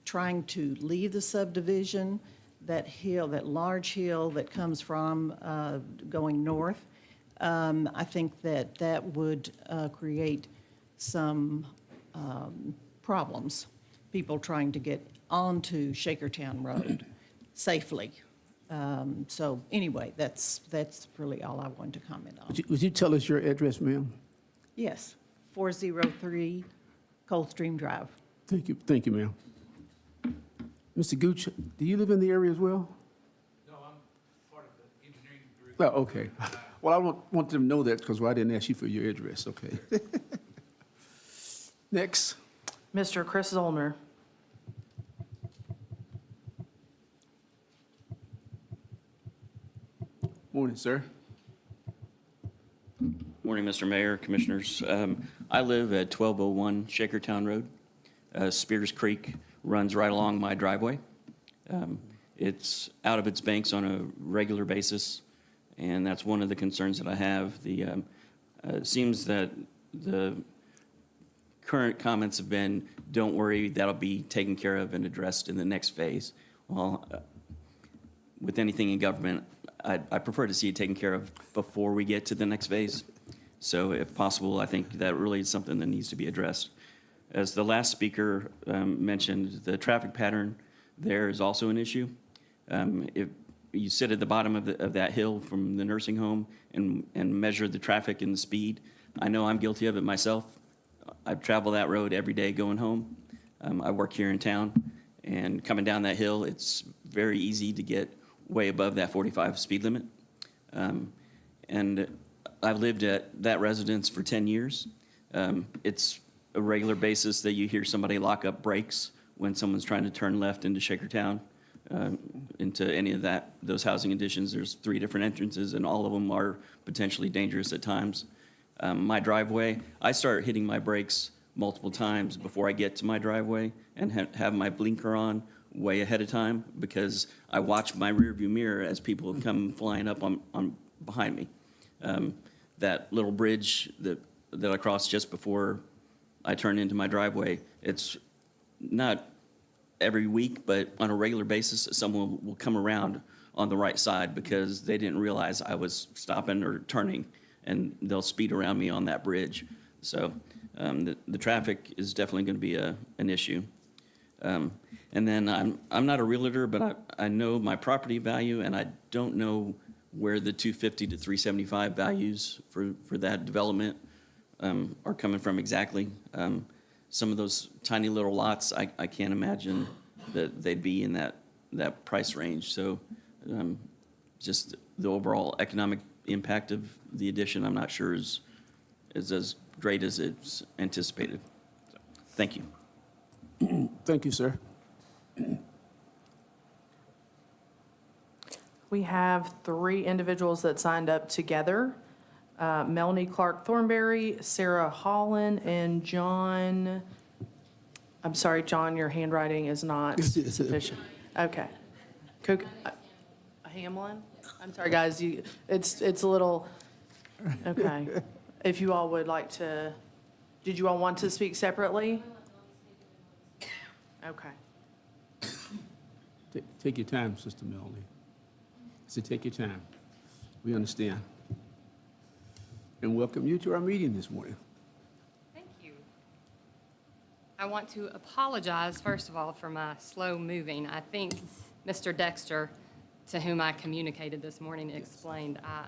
Trying to leave the subdivision, that hill, that large hill that comes from going north, I think that would create some problems, people trying to get onto Shakertown Road safely. So anyway, that's really all I wanted to comment on. Would you tell us your address, ma'am? Yes, 403 Coldstream Drive. Thank you, ma'am. Mr. Gooch, do you live in the area as well? No, I'm part of the engineering group. Oh, okay. Well, I want them to know that because I didn't ask you for your address, okay? Next. Mr. Chris Zollner. Morning, sir. Morning, Mr. Mayor, Commissioners. I live at 1201 Shakertown Road. Spears Creek runs right along my driveway. It's out of its banks on a regular basis, and that's one of the concerns that I have. It seems that the current comments have been, don't worry, that'll be taken care of and addressed in the next phase. Well, with anything in government, I prefer to see it taken care of before we get to the next phase. So if possible, I think that really is something that needs to be addressed. As the last speaker mentioned, the traffic pattern there is also an issue. If you sit at the bottom of that hill from the nursing home and measure the traffic and the speed, I know I'm guilty of it myself. I travel that road every day going home. I work here in town, and coming down that hill, it's very easy to get way above that 45 speed limit. And I've lived at that residence for 10 years. It's a regular basis that you hear somebody lock up brakes when someone's trying to turn left into Shakertown, into any of those housing additions. There's 3 different entrances, and all of them are potentially dangerous at times. My driveway, I start hitting my brakes multiple times before I get to my driveway and have my blinker on way ahead of time because I watch my rearview mirror as people come flying up on behind me. That little bridge that I crossed just before I turn into my driveway, it's not every week, but on a regular basis, someone will come around on the right side because they didn't realize I was stopping or turning, and they'll speed around me on that bridge. So the traffic is definitely going to be an issue. And then I'm not a realtor, but I know my property value, and I don't know where the 250 to 375 values for that development are coming from exactly. Some of those tiny little lots, I can't imagine that they'd be in that price range. So just the overall economic impact of the addition, I'm not sure is as great as it's anticipated. So, thank you. Thank you, sir. We have 3 individuals that signed up together. Melanie Clark Thornberry, Sarah Holland, and John, I'm sorry, John, your handwriting is not sufficient. Okay. Hamlin? I'm sorry, guys, it's a little, okay. If you all would like to, did you all want to speak separately? Okay. Take your time, Sister Melanie. So take your time. We understand. And welcome you to our meeting this morning. Thank you. I want to apologize, first of all, for my slow moving. I think Mr. Dexter, to whom I communicated this morning, explained I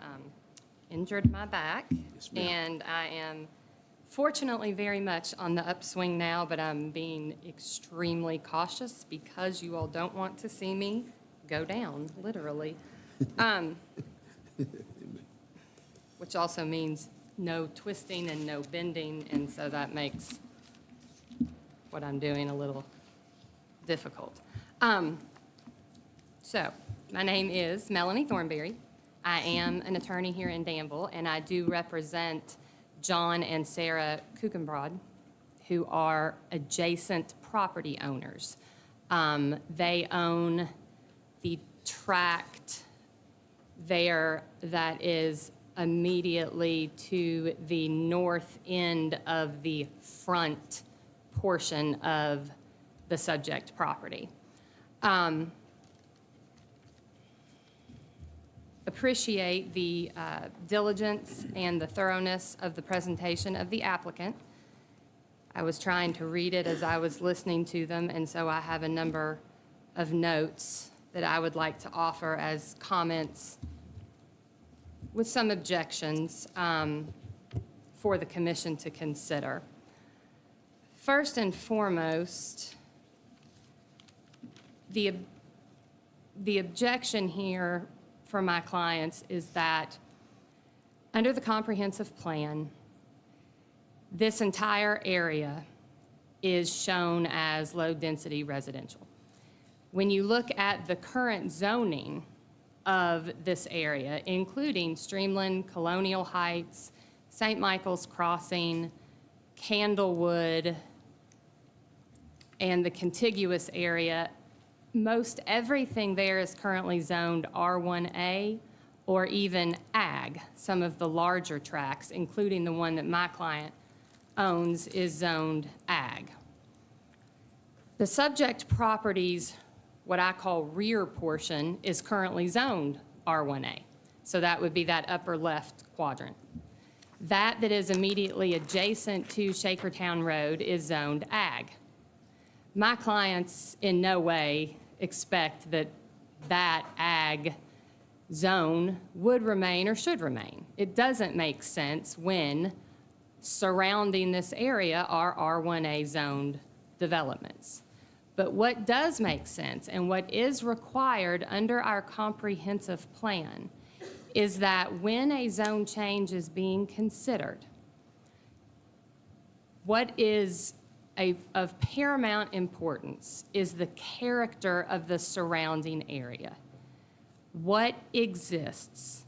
injured my back. Yes, ma'am. And I am fortunately very much on the upswing now, but I'm being extremely cautious because you all don't want to see me go down, literally. Which also means no twisting and no bending, and so that makes what I'm doing a little difficult. So, my name is Melanie Thornberry. I am an attorney here in Danville, and I do represent John and Sarah Kuchenbrod, who are adjacent property owners. They own the tract there that is immediately to the north end of the front portion of the subject property. Appreciate the diligence and the thoroughness of the presentation of the applicant. I was trying to read it as I was listening to them, and so I have a number of notes that I would like to offer as comments with some objections for the commission to consider. First and foremost, the objection here for my clients is that under the comprehensive plan, this entire area is shown as low-density residential. When you look at the current zoning of this area, including Streamland, Colonial Heights, St. Michael's Crossing, Candlewood, and the contiguous area, most everything there is currently zoned R1A or even Ag. Some of the larger tracts, including the one that my client owns, is zoned Ag. The subject property's what I call rear portion is currently zoned R1A. So that would be that upper left quadrant. That is immediately adjacent to Shakertown Road is zoned ag. My clients in no way expect that that ag zone would remain or should remain. It doesn't make sense when surrounding this area are R1A zoned developments. But what does make sense and what is required under our comprehensive plan is that when a zone change is being considered, what is of paramount importance is the character of the surrounding area. What exists,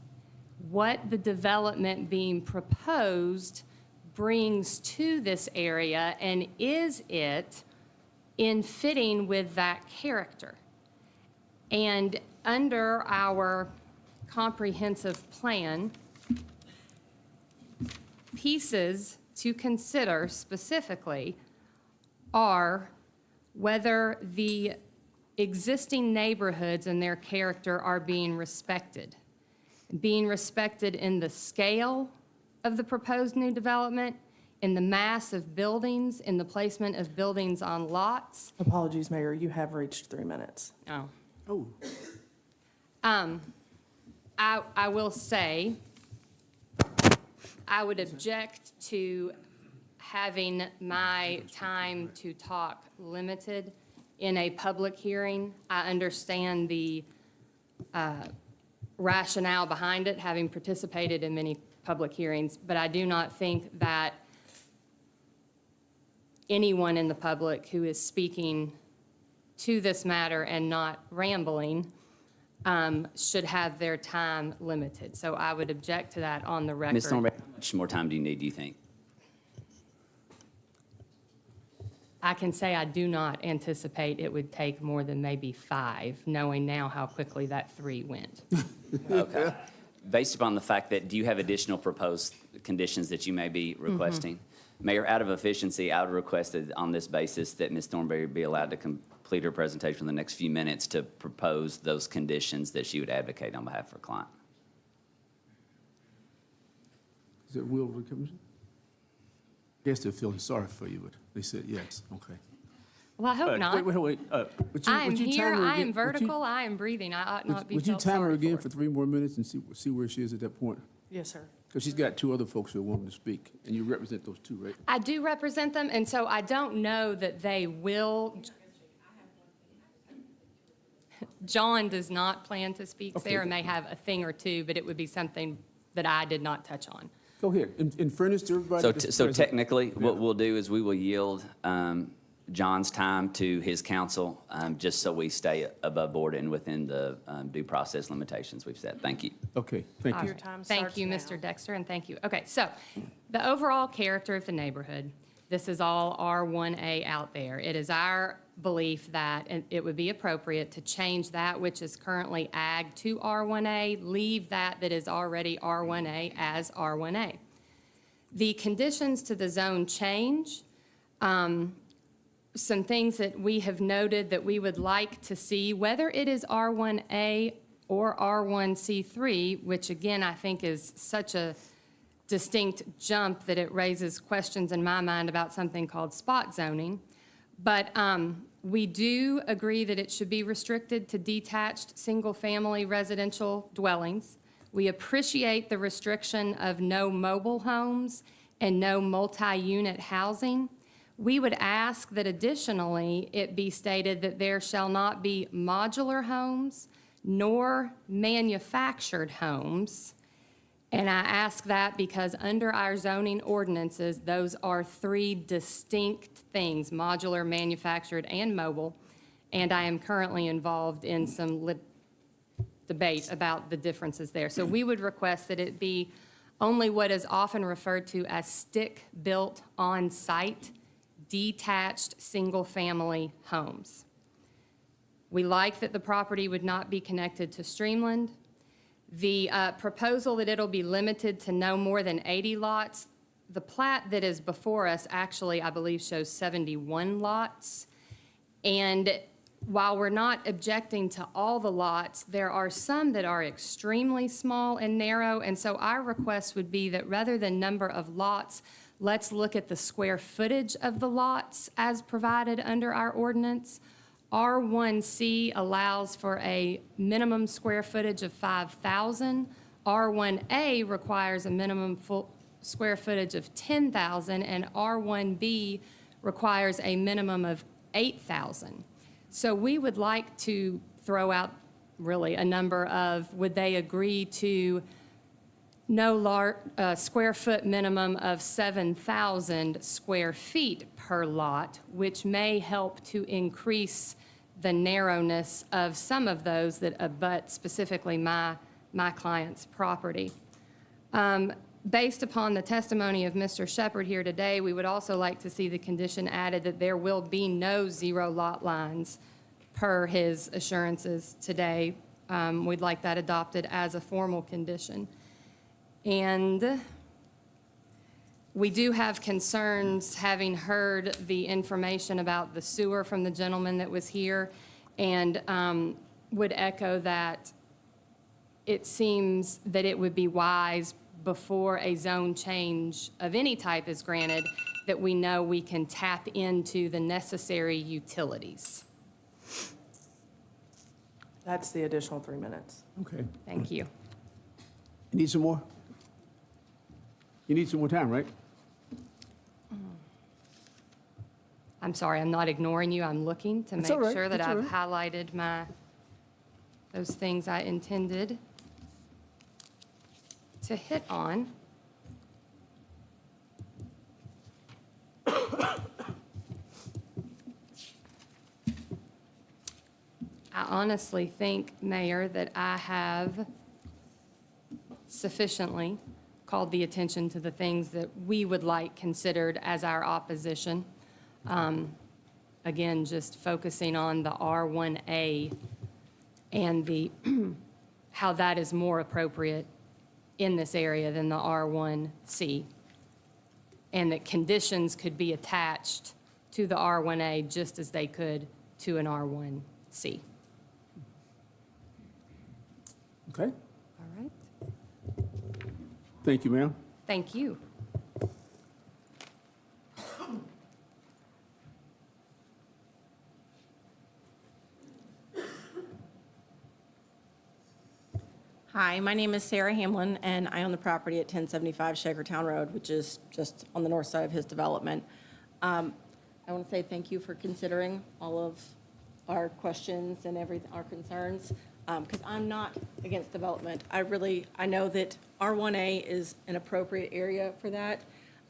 what the development being proposed brings to this area, and is it in fitting with that character? And under our comprehensive plan, pieces to consider specifically are whether the existing neighborhoods and their character are being respected in the scale of the proposed new development, in the mass of buildings, in the placement of buildings on lots. Apologies, Mayor, you have reached 3 minutes. Oh. Oh, I will say, I would object to having my time to talk limited in a public hearing. I understand the rationale behind it, having participated in many public hearings, but I do not think that anyone in the public who is speaking to this matter and not rambling should have their time limited. So I would object to that on the record. Ms. Thornberry, how much more time do you need, do you think? I can say I do not anticipate it would take more than maybe 5, knowing now how quickly that 3 went. Okay. Based upon the fact that, do you have additional proposed conditions that you may be requesting? Mayor, out of efficiency, I would request that on this basis that Ms. Thornberry be allowed to complete her presentation for the next few minutes to propose those conditions that she would advocate on behalf of her client. is it will of the commission? Guess they're feeling sorry for you, but they said yes, okay. Well, I hope not. Wait. Would you- I am would you time here, her I again? am Would you- vertical, I am breathing. I ought not be Would you felt time her sorry again for. for 3 more minutes and see where she is at that point? Yes, sir. Because she's got 2 other folks who are wanting to speak, and you represent those 2, right? I do represent them, and so I don't know that they will. John does not plan to speak. Okay. Sarah may have a thing or two, but it would be something that I did not touch on. Go ahead. In fairness to everybody. So, that's so present- technically, what we'll do is we will yield John's time to his counsel, just so we stay above board and within the due process limitations we've set. Thank you. Okay, thank you. Your time Thank starts you, now. Mr. Dexter, and thank you. Okay, so the overall character of the neighborhood, this is all R1A out there. It is our belief that it would be appropriate to change that which is currently ag to R1A, leave that is already R1A as R1A. The conditions to the zone change, some things that we have noted that we would like to see, whether it is R1A or R1C3, which again, I think is such a distinct jump that it raises questions in my mind about something called spot zoning. But we do agree that it should be restricted to detached, single-family residential dwellings. We appreciate the restriction of no mobile homes and no multi-unit housing. We would ask that additionally, it be stated that there shall not be modular homes nor manufactured homes. And I ask that because under our zoning ordinances, those are 3 distinct things, modular, manufactured, and mobile. And I am currently involved in some debate about the differences there. So we would request that it be only what is often referred to as stick-built on-site, detached, single-family homes. We like that the property would not be connected to Streamland. The proposal that it'll be limited to no more than 80 lots, the plat that is before us actually, I believe, shows 71 lots. And while we're not objecting to all the lots, there are some that are extremely small and narrow, and so our request would be that rather than number of lots, let's look at the square footage of the lots as provided under our ordinance. R1C allows for a minimum square footage of 5,000. R1A requires a minimum square footage of 10,000, and R1B requires a minimum of 8,000. So we would like to throw out really a number of, would they agree to no square foot minimum of 7,000 square feet per lot, which may help to increase the narrowness of some of those that abut specifically my client's property. Based upon the testimony of Mr. Shepherd here today, we would also like to see the condition added that there will be no zero lot lines per his assurances today. We'd like that adopted as a formal condition. And we do have concerns, having heard the information about the sewer from the gentleman that was here, and would echo that it seems that it would be wise before a zone change of any type is granted, that we know we can tap into the necessary utilities. That's the additional 3 minutes. Okay. Thank you. You need some more? You need some more time, right? I'm sorry, I'm not ignoring you. I'm looking to That's make all right. sure that That's all I've highlighted those things I intended to hit on. I honestly think, Mayor, that I have sufficiently called the attention to the things that we would like considered as our opposition. Again, just focusing on the R1A and how that is more appropriate in this area than the R1C. And that conditions could be attached to the R1A just as they could to an R1C. Okay. All right. Thank you, ma'am. Thank you. Hi, my name is Sarah Hamlin, and I own the property at 1075 Shakertown Road, which is just on the north side of his development. I want to say thank you for considering all of our questions and our concerns, because I'm not against development. I know that R1A is an appropriate area for that.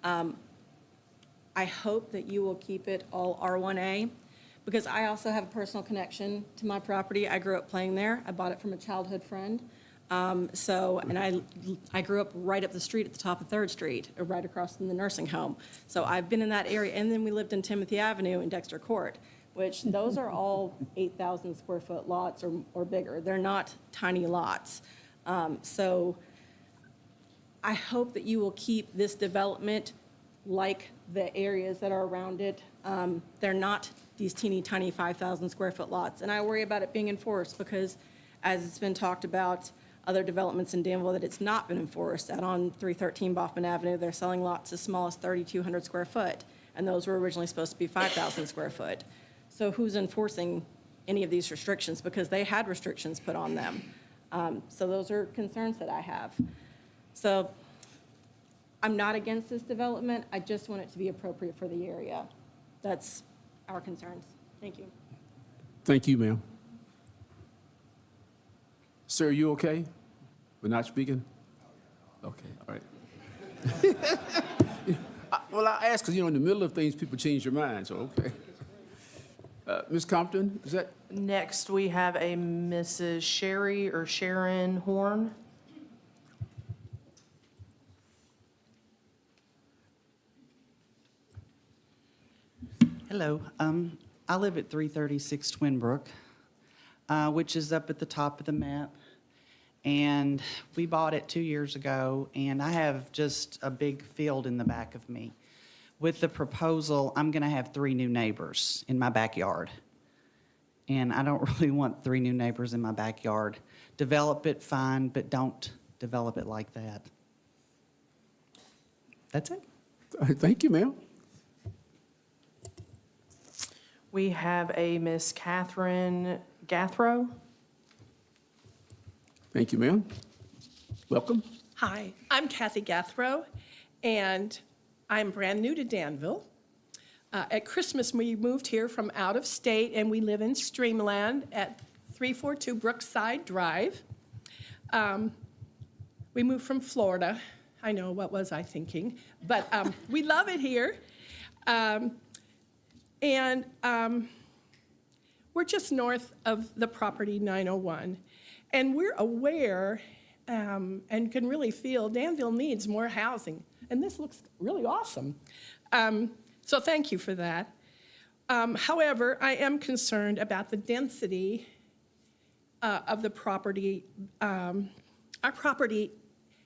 I hope that you will keep it all R1A, because I also have a personal connection to my property. I grew up playing there. I bought it from a childhood friend. And I grew up right up the street at the top of 3rd Street, right across from the nursing home. So I've been in that area, and then we lived in Timothy Avenue in Dexter Court, which those are all 8,000 square foot lots or bigger. They're not tiny lots. So I hope that you will keep this development like the areas that are around it. They're not these teeny tiny 5,000 square foot lots. And I worry about it being enforced because, as it's been talked about, other developments in Danville that it's not been enforced. Out on 313 Baughman Avenue, they're selling lots as small as 3,200 square foot, and those were originally supposed to be 5,000 square foot. So who's enforcing any of these restrictions? Because they had restrictions put on them. So those are concerns that I have. So I'm not against this development. I just want it to be appropriate for the area. That's our concerns. Thank you. Thank you, ma'am. Sir, are you okay? We're not speaking? Okay, all right. Well, I ask because, in the middle of things, people change their minds, so okay. Ms. Compton, is that? Next, we have a Mrs. Sherry or Sharon Horn. Hello. I live at 336 Twinbrook, which is up at the top of the map. And we bought it 2 years ago, and I have just a big field in the back of me. With the proposal, I'm going to have 3 new neighbors in my backyard. And I don't really want 3 new neighbors in my backyard. Develop it, fine, but don't develop it like that. That's it. Thank you, ma'am. We have a Miss Catherine Gathro. Thank you, ma'am. Welcome. Hi, I'm Kathy Gathro, and I'm brand new to Danville. At Christmas, we moved here from out of state, and we live in Streamland at 342 Brookside Drive. We moved from Florida. I know, what was I thinking? But we love it here. And we're just north of the property 901. And we're aware and can really feel Danville needs more housing. And this looks really awesome. So thank you for that. However, I am concerned about the density of the property. Our property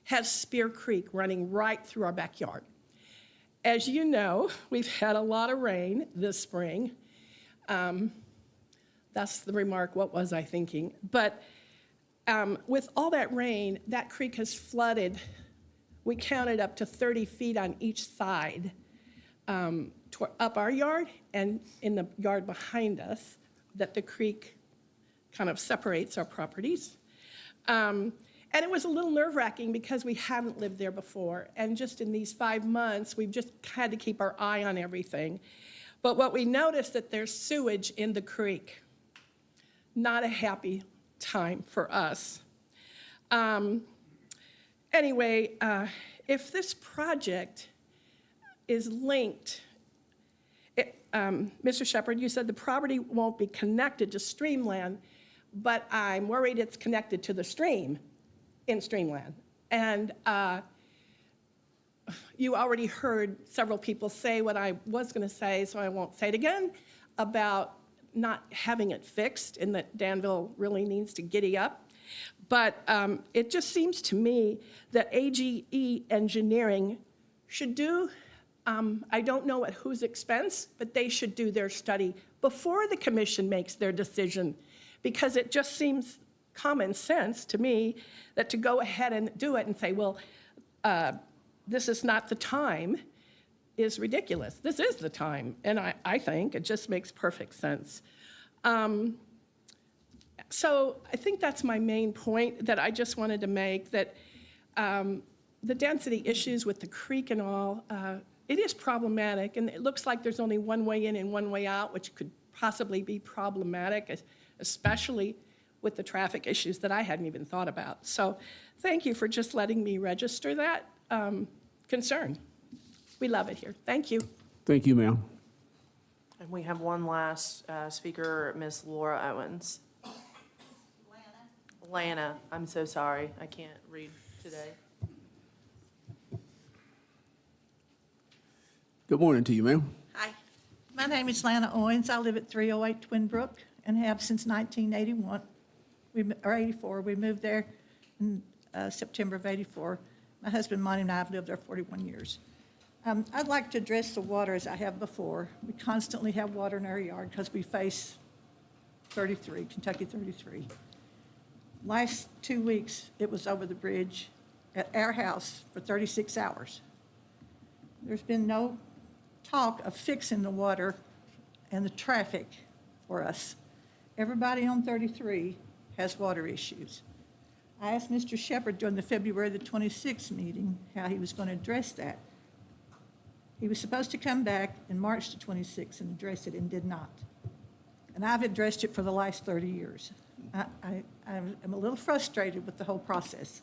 has Spear Creek running right through our backyard. As you know, we've had a lot of rain this spring. That's the remark, what was I thinking? But with all that rain, that creek has flooded. We counted up to 30 feet on each side up our yard and in the yard behind us, that the creek kind of separates our properties. And it was a little nerve-wracking because we haven't lived there before. And just in these 5 months, we've just had to keep our eye on everything. But what we noticed that there's sewage in the creek. Not a happy time for us. Anyway, if this project is linked, Mr. Shepherd, you said the property won't be connected to Streamland, but I'm worried it's connected to the stream in Streamland. And you already heard several people say what I was going to say, so I won't say it again, about not having it fixed and that Danville really needs to giddy up. But it just seems to me that AGE Engineering should do, I don't know at whose expense, but they should do their study before the commission makes their decision, because it just seems common sense to me that to go ahead and do it and say, well, this is not the time, is ridiculous. This is the time, and I think it just makes perfect sense. So I think that's my main point that I just wanted to make, that the density issues with the creek and all, it is problematic, and it looks like there's only one way in and one way out, which could possibly be problematic, especially with the traffic issues that I hadn't even thought about. So thank you for just letting me register that concern. We love it here. Thank you. Thank you, ma'am. And we have one last speaker, Miss Laura Owens. Lana, I'm so sorry. I can't read today. Good morning to you, ma'am. Hi, my name is Lana Owens. I live at 308 Twin Brook and have since 1981, or 84. We moved there in September of 84. My husband, Monty, and I have lived there 41 years. I'd like to address the water as I have before. We constantly have water in our yard because we face 33, Kentucky 33. Last 2 weeks, it was over the bridge at our house for 36 hours. There's been no talk of fixing the water and the traffic for us. Everybody on 33 has water issues. I asked Mr. Shepherd during the February the 26th meeting how he was going to address that. He was supposed to come back in March the 26th and address it and did not. And I've addressed it for the last 30 years. I'm a little frustrated with the whole process.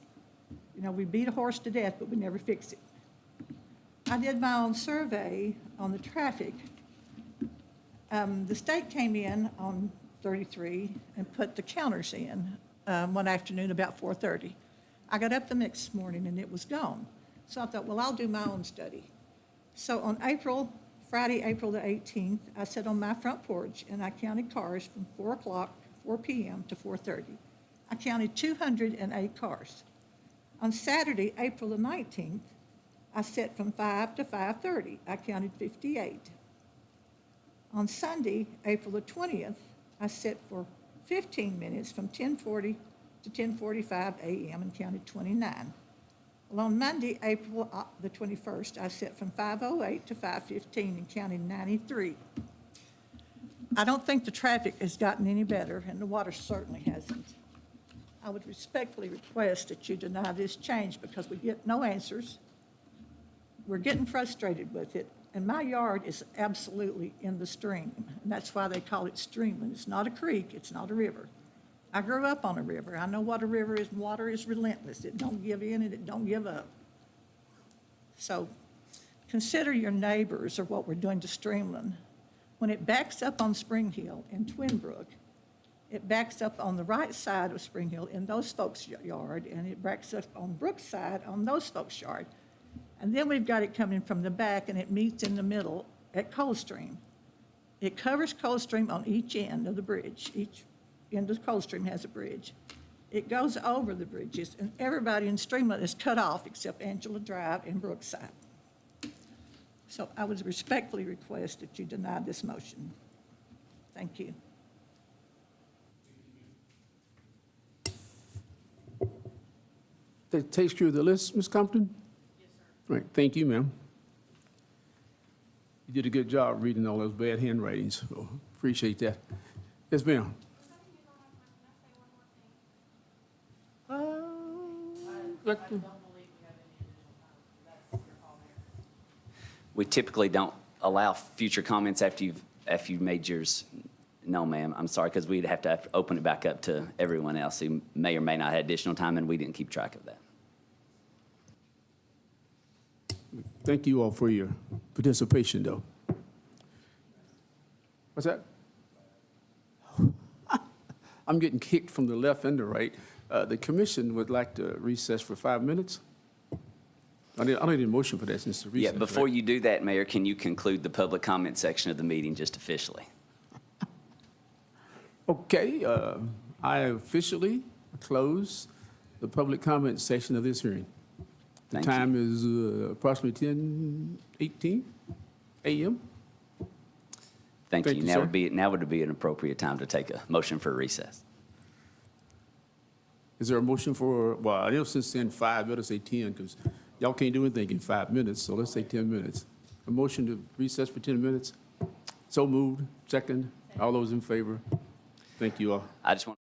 You know, we beat a horse to death, but we never fix it. I did my own survey on the traffic. The state came in on 33 and put the counters in one afternoon about 4:30. I got up the next morning and it was gone. So I thought, well, I'll do my own study. So on Friday, April the 18th, I sat on my front porch and I counted cars from 4 p.m. to 4:30. I counted 208 cars. On Saturday, April the 19th, I sat from 5 to 5:30. I counted 58. On Sunday, April the 20th, I set for 15 minutes from 10:40 to 10:45 a.m. and counted 29. Well, on Monday, April the 21st, I set from 5:08 to 5:15 and counted 93. I don't think the traffic has gotten any better, and the water certainly hasn't. I would respectfully request that you deny this change because we get no answers. We're getting frustrated with it, and my yard is absolutely in the stream, and that's why they call it streamland. It's not a creek, it's not a river. I grew up on a river. I know what a river is, and water is relentless. It don't give in and it don't give up. So consider your neighbors or what we're doing to streamland. When it backs up on Spring Hill in Twin Brook, it backs up on the right side of Spring Hill in those folks' yard, and it backs up on Brookside on those folks' yard. And then we've got it coming from the back, and it meets in the middle at Coldstream. It covers Coldstream on each end of the bridge. Each end of Coldstream has a bridge. It goes over the bridges, and everybody in Streamland is cut off except Angela Drive and Brookside. So I would respectfully request that you deny this motion. Thank you. That takes care of the list, Ms. Compton? Yes, sir. Right, thank you, ma'am. You did a good job reading all those bad handwritings, so appreciate that. Yes, ma'am. We typically don't allow future comments after you've made yours. No, ma'am, I'm sorry, because we'd have to open it back up to everyone else who may or may not have additional time, and we didn't keep track of that. Thank you all for your participation, though. What's that? I'm getting kicked from the left and the right. The commission would like to recess for 5 minutes. I don't need a motion for that since the recess. Yeah, before right? you do that, Mayor, can you conclude the public comment section of the meeting just officially? Okay, I officially close the public comment section of this hearing. The Thank you. time is approximately 10:18 a.m. Thank Thank you. you, Now sir. would be an appropriate time to take a motion for recess. Is there a motion for, well, I know since then 5, better say 10, because y'all can't do anything in 5 minutes, so let's say 10 minutes. A motion to recess for 10 minutes? So moved. Second. All those in favor? Thank you all. I just want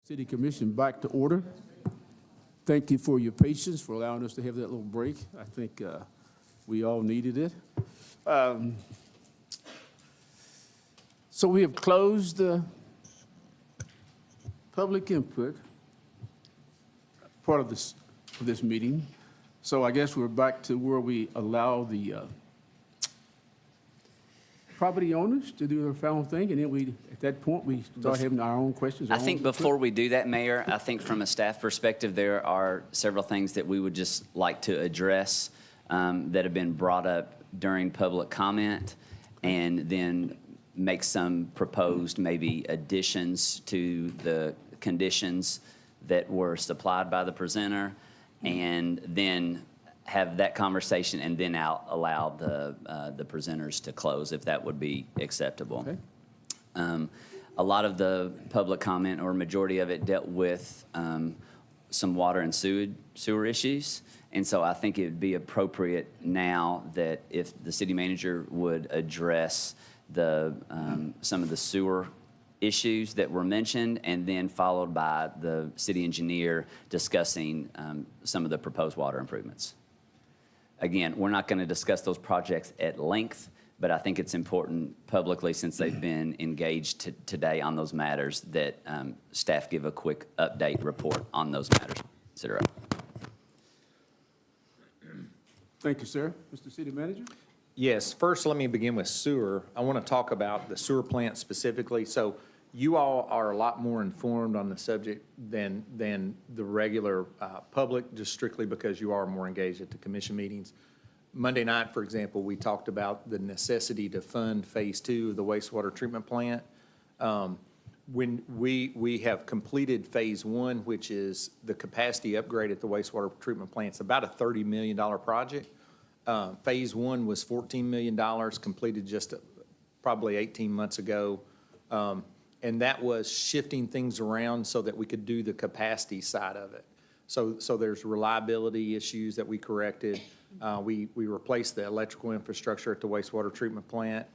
City Commission back to order. Thank you for your patience, for allowing us to have that little break. I think we all needed it. So we have closed public input part of this meeting. So I guess we're back to where we allow the property owners to do their final thing, and then we, at that point, we start having our own questions. I think before we do that, Mayor, I think from a staff perspective, there are several things that we would just like to address that have been brought up during public comment, and then make some proposed maybe additions to the conditions that were supplied by the presenter, and then have that conversation and then allow the presenters to close, if that would be acceptable. Okay. A lot of the public comment, or majority of it, dealt with some water and sewer issues. And so I think it would be appropriate now that if the city manager would address some of the sewer issues that were mentioned, and then followed by the city engineer discussing some of the proposed water improvements. Again, we're not going to discuss those projects at length, but I think it's important publicly, since they've been engaged today on those matters, that staff give a quick update report on those matters. Consider it. Thank you, sir. Mr. City Manager? Yes, first let me begin with sewer. I want to talk about the sewer plant specifically. So you all are a lot more informed on the subject than the regular public, just strictly because you are more engaged at the commission meetings. Monday night, for example, we talked about the necessity to fund Phase 2 of the wastewater treatment plant. When we have completed Phase 1, which is the capacity upgrade at the wastewater treatment plant, it's about a $30 million project. Phase 1 was $14 million, completed just probably 18 months ago. And that was shifting things around so that we could do the capacity side of it. So there's reliability issues that we corrected. We replaced the electrical infrastructure at the wastewater treatment plant.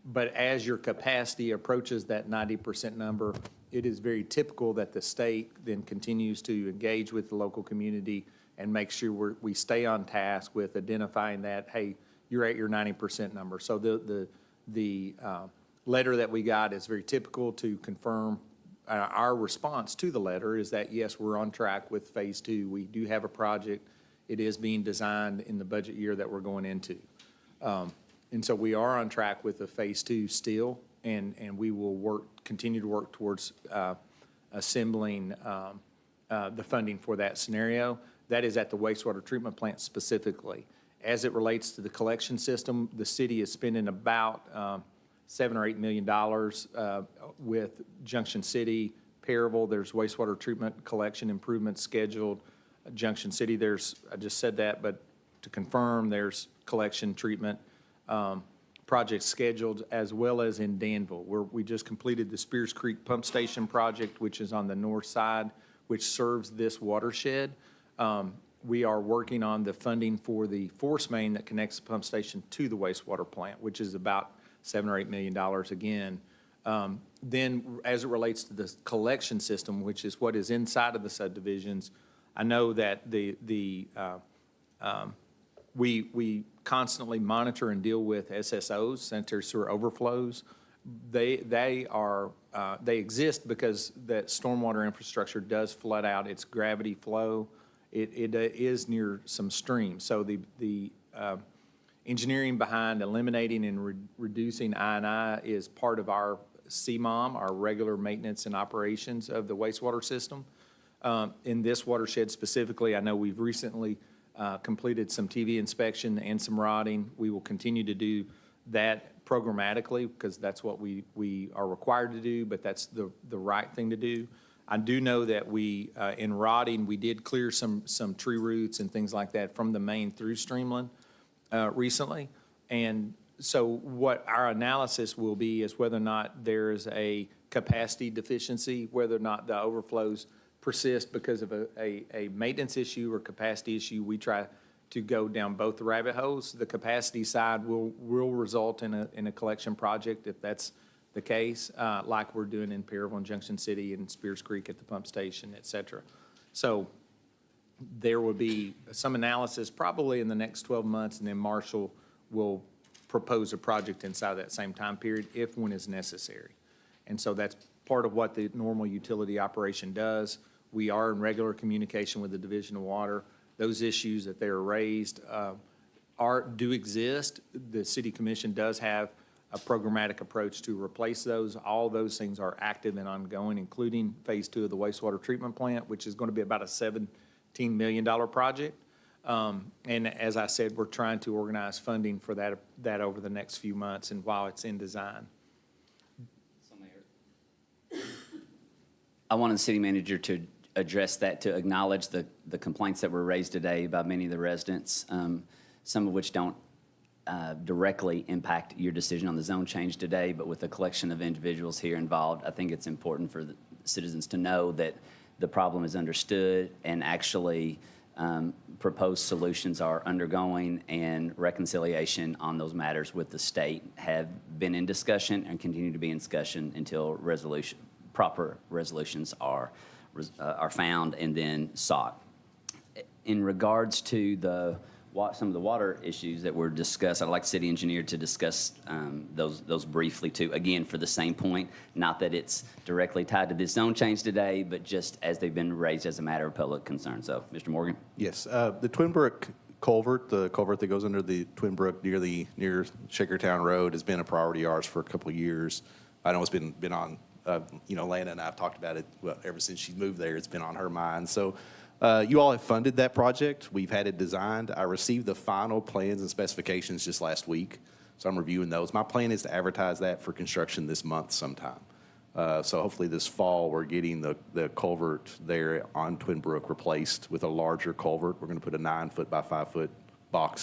But as your capacity approaches that 90% number, it is very typical that the state then continues to engage with the local community and make sure we stay on task with identifying that, hey, you're at your 90% number. So the letter that we got is very typical to confirm. Our response to the letter is that, yes, we're on track with Phase 2. We do have a project. It is being designed in the budget year that we're going into. And so we are on track with the Phase 2 still, and we will continue to work towards assembling the funding for that scenario. That is at the wastewater treatment plant specifically. As it relates to the collection system, the city is spending about $7 or $8 million with Junction City, Perryville. There's wastewater treatment collection improvements scheduled. Junction City, I just said that, but to confirm, there's collection treatment projects scheduled, as well as in Danville, where we just completed the Spears Creek Pump Station project, which is on the north side, which serves this watershed. We are working on the funding for the force main that connects the pump station to the wastewater plant, which is about $7 or $8 million again. Then, as it relates to the collection system, which is what is inside of the subdivisions, I know that we constantly monitor and deal with SSOs, sanitary sewer overflows. They exist because that stormwater infrastructure does flood out. It's gravity flow. It is near some streams. So the engineering behind eliminating and reducing I&I is part of our CMOM, our regular maintenance and operations of the wastewater system. In this watershed specifically, I know we've recently completed some TV inspection and some rodding. We will continue to do that programmatically because that's what we are required to do, but that's the right thing to do. I do know that in rodding, we did clear some tree roots and things like that from the main through Streamland recently. And so what our analysis will be is whether or not there is a capacity deficiency, whether or not the overflows persist because of a maintenance issue or capacity issue. We try to go down both the rabbit holes. The capacity side will result in a collection project if that's the case, like we're doing in Perryville and Junction City and Spears Creek at the pump station, et cetera. So there will be some analysis probably in the next 12 months, and then Marshall will propose a project inside of that same time period if one is necessary. And so that's part of what the normal utility operation does. We are in regular communication with the Division of Water. Those issues that they are raised do exist. The City Commission does have a programmatic approach to replace those. All those things are active and ongoing, including Phase 2 of the wastewater treatment plant, which is going to be about a $17 million project. And as I said, we're trying to organize funding for that over the next few months and while it's in design. I wanted the city manager to address that, to acknowledge the complaints that were raised today by many of the residents, some of which don't directly impact your decision on the zone change today, but with the collection of individuals here involved, I think it's important for the citizens to know that the problem is understood and actually proposed solutions are undergoing, and reconciliation on those matters with the state have been in discussion and continue to be in discussion until proper resolutions are found and then sought. In regards to some of the water issues that were discussed, I'd like the city engineer to discuss those briefly too. Again, for the same point, not that it's directly tied to this zone change today, but just as they've been raised as a matter of public concern. So, Mr. Morgan? Yes, the Twin Brook culvert, the culvert that goes under the Twin Brook near Shakertown Road has been a priority of ours for a couple of years. I know it's been on, Lana and I have talked about it ever since she moved there. It's been on her mind. So you all have funded that project. We've had it designed. I received the final plans and specifications just last week, so I'm reviewing those. My plan is to advertise that for construction this month sometime. So hopefully this fall, we're getting the culvert there on Twin Brook replaced with a larger culvert. We're going to put a 9-foot by 5-foot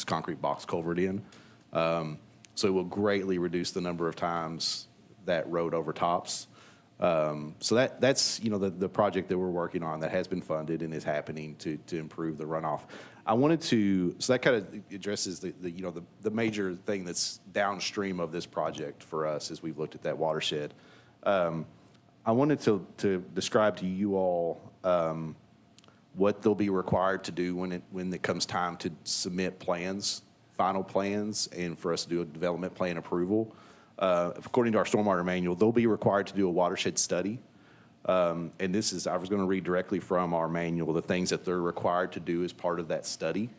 concrete box culvert in. So it will greatly reduce the number of times that road overtops. So that's the project that we're working on that has been funded and is happening to improve the runoff. I wanted to, so that kind of addresses the major thing that's downstream of this project for us as we've looked at that watershed. I wanted to describe to you all what they'll be required to do when it comes time to submit plans, final plans, and for us to do a development plan approval. According to our stormwater manual, they'll be required to do a watershed study. And I was going to read directly from our manual, the things that they're required to do as part of that study.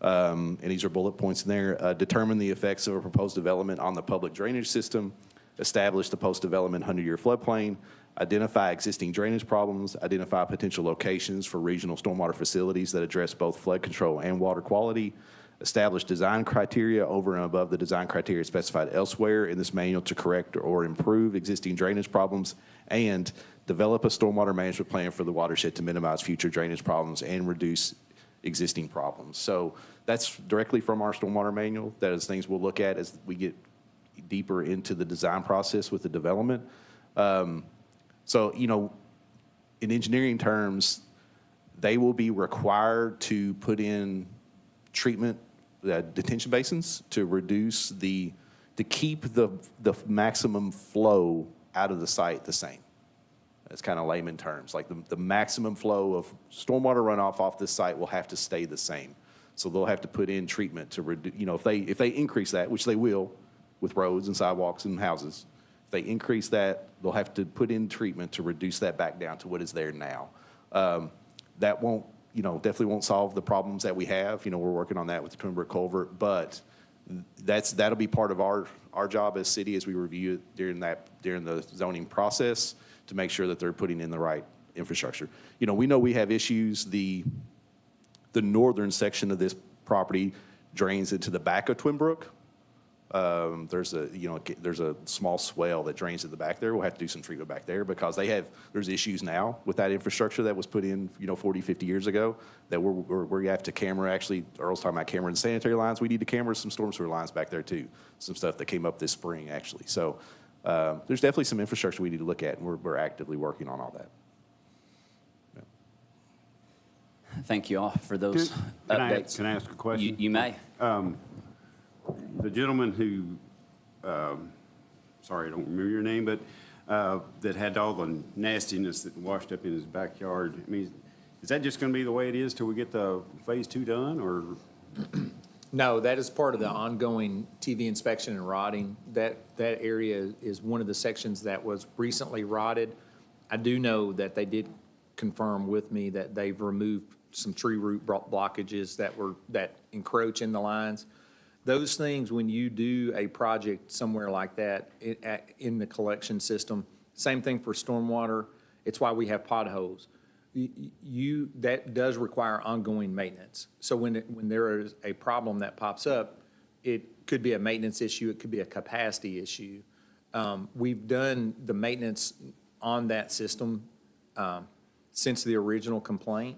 And these are bullet points in there. Determine the effects of a proposed development on the public drainage system, establish the post-development 100-year floodplain, identify existing drainage problems, identify potential locations for regional stormwater facilities that address both flood control and water quality, establish design criteria over and above the design criteria specified elsewhere in this manual to correct or improve existing drainage problems, and develop a stormwater management plan for the watershed to minimize future drainage problems and reduce existing problems. So that's directly from our stormwater manual. That is things we'll look at as we get deeper into the design process with the development. So, in engineering terms, they will be required to put in treatment detention basins to keep the maximum flow out of the site the same. That's kind of layman terms. Like the maximum flow of stormwater runoff off this site will have to stay the same. So they'll have to put in treatment to reduce, if they increase that, which they will with roads and sidewalks and houses, if they increase that, they'll have to put in treatment to reduce that back down to what is there now. That won't, definitely won't solve the problems that we have. We're working on that with the Twin Brook culvert, but that'll be part of our job as city as we review it during the zoning process to make sure that they're putting in the right infrastructure. We know we have issues. The northern section of this property drains into the back of Twin Brook. There's a small swell that drains to the back there. We'll have to do some treatment back there because there's issues now with that infrastructure that was put in, 40, 50 years ago that we have to camera. Actually, Earl's talking about camera and sanitary lines. We need to camera some storm sewer lines back there too. Some stuff that came up this spring actually. So there's definitely some infrastructure we need to look at, and we're actively working on all that. Yeah. Thank you all for those updates. Can I ask a question? You may. The gentleman who sorry, I don't remember your name, but that had all the nastiness that washed up in his backyard. I mean, is that just going to be the way it is till we get the phase 2 done, or? No, that is part of the ongoing TV inspection and rotting. That area is one of the sections that was recently rotted. I do know that they did confirm with me that they've removed some tree root blockages that encroach in the lines. Those things, when you do a project somewhere like that in the collection system, same thing for stormwater. It's why we have potholes. That does require ongoing maintenance. So when there is a problem that pops up, it could be a maintenance issue, it could be a capacity issue. We've done the maintenance on that system since the original complaint.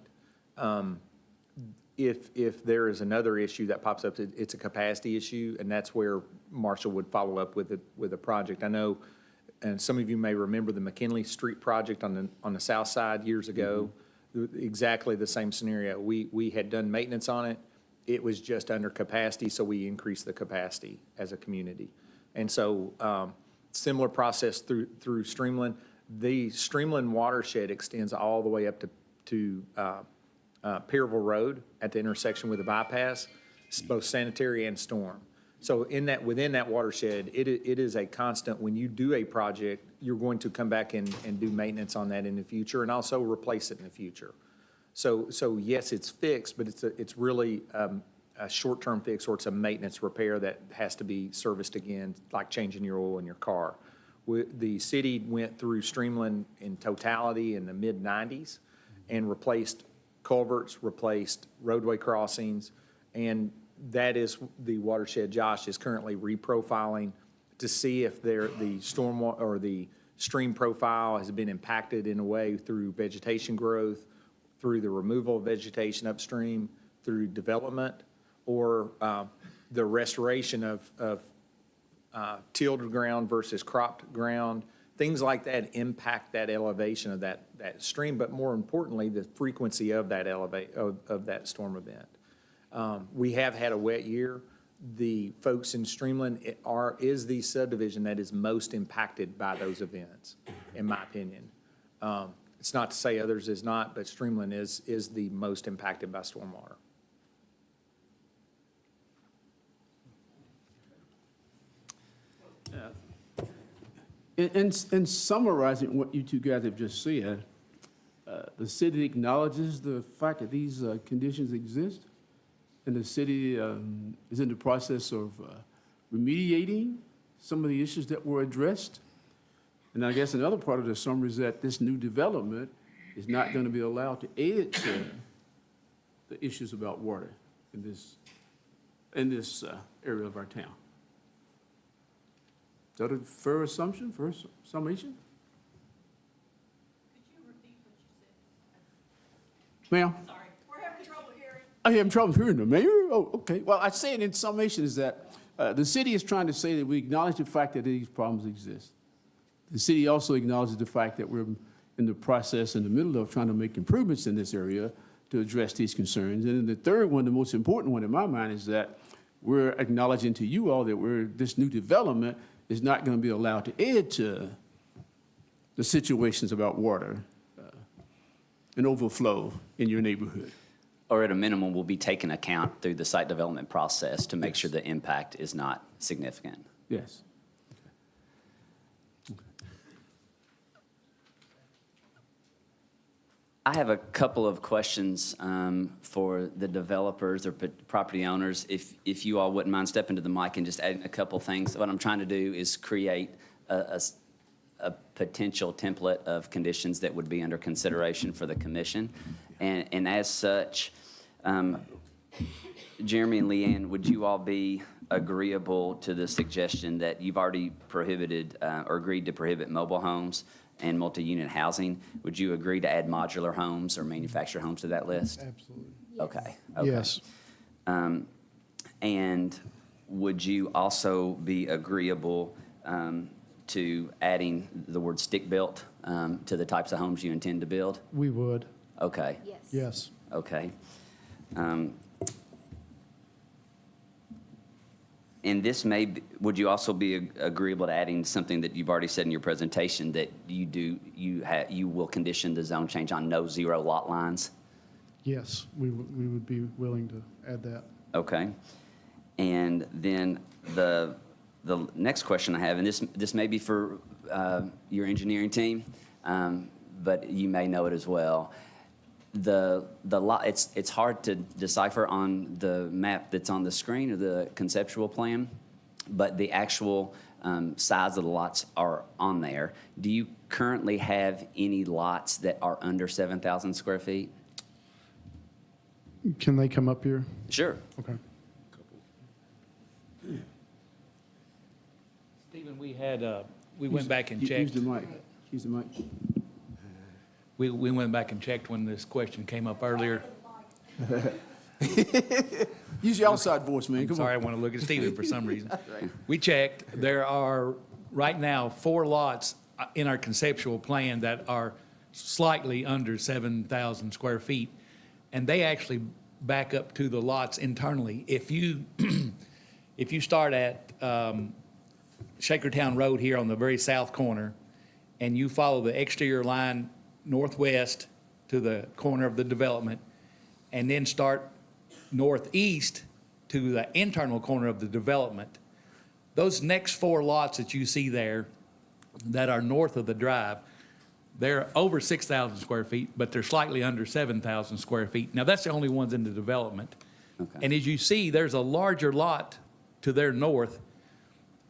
If there is another issue that pops up, it's a capacity issue, and that's where Marshall would follow up with a project. I know, and some of you may remember the McKinley Street project on the south side years ago. Exactly the same scenario. We had done maintenance on it. It was just under capacity, so we increased the capacity as a community. And so similar process through Streamland. The Streamland watershed extends all the way up to Pierreville Road at the intersection with the bypass. It's both sanitary and storm. So within that watershed, it is a constant. When you do a project, you're going to come back and do maintenance on that in the future and also replace it in the future. So yes, it's fixed, but it's really a short-term fix, or it's a maintenance repair that has to be serviced again, like changing your oil in your car. The city went through Streamland in totality in the mid-90s and replaced culverts, replaced roadway crossings, and that is the watershed Josh is currently reprofiling to see if the storm or the stream profile has been impacted in a way through vegetation growth, through the removal of vegetation upstream, through development, or the restoration of tilled ground versus cropped ground. Things like that impact that elevation of that stream, but more importantly, the frequency of that of that storm event. We have had a wet year. The folks in Streamland is the subdivision that is most impacted by those events, in my opinion. It's not to say others is not, but Streamland is the most impacted by stormwater. In summarizing what you two guys have just said, the city acknowledges the fact that these conditions exist, and the city is in the process of remediating some of the issues that were addressed. And I guess another part of the summary is that this new development is not going to be allowed to add to the issues about water in this area of our town. Is that a fair assumption, fair summation? Could you repeat what you said? Ma'am? Sorry, we're having trouble hearing. I have trouble hearing the mayor? Oh, okay. Well, I say it in summation is that the city is trying to say that we acknowledge the fact that these problems exist. The city also acknowledges the fact that we're in the process, in the middle of trying to make improvements in this area to address these concerns. And then the third one, the most important one in my mind, is that we're acknowledging to you all that this new development is not going to be allowed to add to the situations about water and overflow in your neighborhood. Or at a minimum, will be taken account through the site development process to make sure the impact is not significant. Yes. I have a couple of questions for the developers or property owners. If you all wouldn't mind stepping to the mic and just adding a couple things. What I'm trying to do is create a potential template of conditions that would be under consideration for the commission. And as such, Jeremy and Leanne, would you all be agreeable to the suggestion that you've already prohibited or agreed to prohibit mobile homes and multi-unit housing? Would you agree to add modular homes or manufactured homes to that list? Absolutely. Okay. Yes. And would you also be agreeable to adding the word stick-built to the types of homes you intend to build? We would. Okay. Yes. Yes. Okay. And this may, would you also be agreeable to adding something that you've already said in your presentation, that you will condition the zone change on no zero lot lines? Yes, we would be willing to add that. Okay. And then the next question I have, and this may be for your engineering team, but you may know it as well. The lot, it's hard to decipher on the map that's on the screen or the conceptual plan, but the actual size of the lots are on there. Do you currently have any lots that are under 7,000 square feet? Can they come up here? Sure. Okay. Stephen, we went back and Use checked. the mic. Use the mic. We went back and checked when this question came up earlier. Use your outside voice, man. I'm Come sorry, I on. want to look at Stephen for some reason. We checked. There are right now 4 lots in our conceptual plan that are slightly under 7,000 square feet, and they actually back up to the lots internally. If you if you start at Shakertown Road here on the very south corner, and you follow the exterior line northwest to the corner of the development, and then start northeast to the internal corner of the development, those next 4 lots that you see there that are north of the drive, they're over 6,000 square feet, but they're slightly under 7,000 square feet. Now, that's the only ones in the development. Okay. And as you see, there's a larger lot to their north,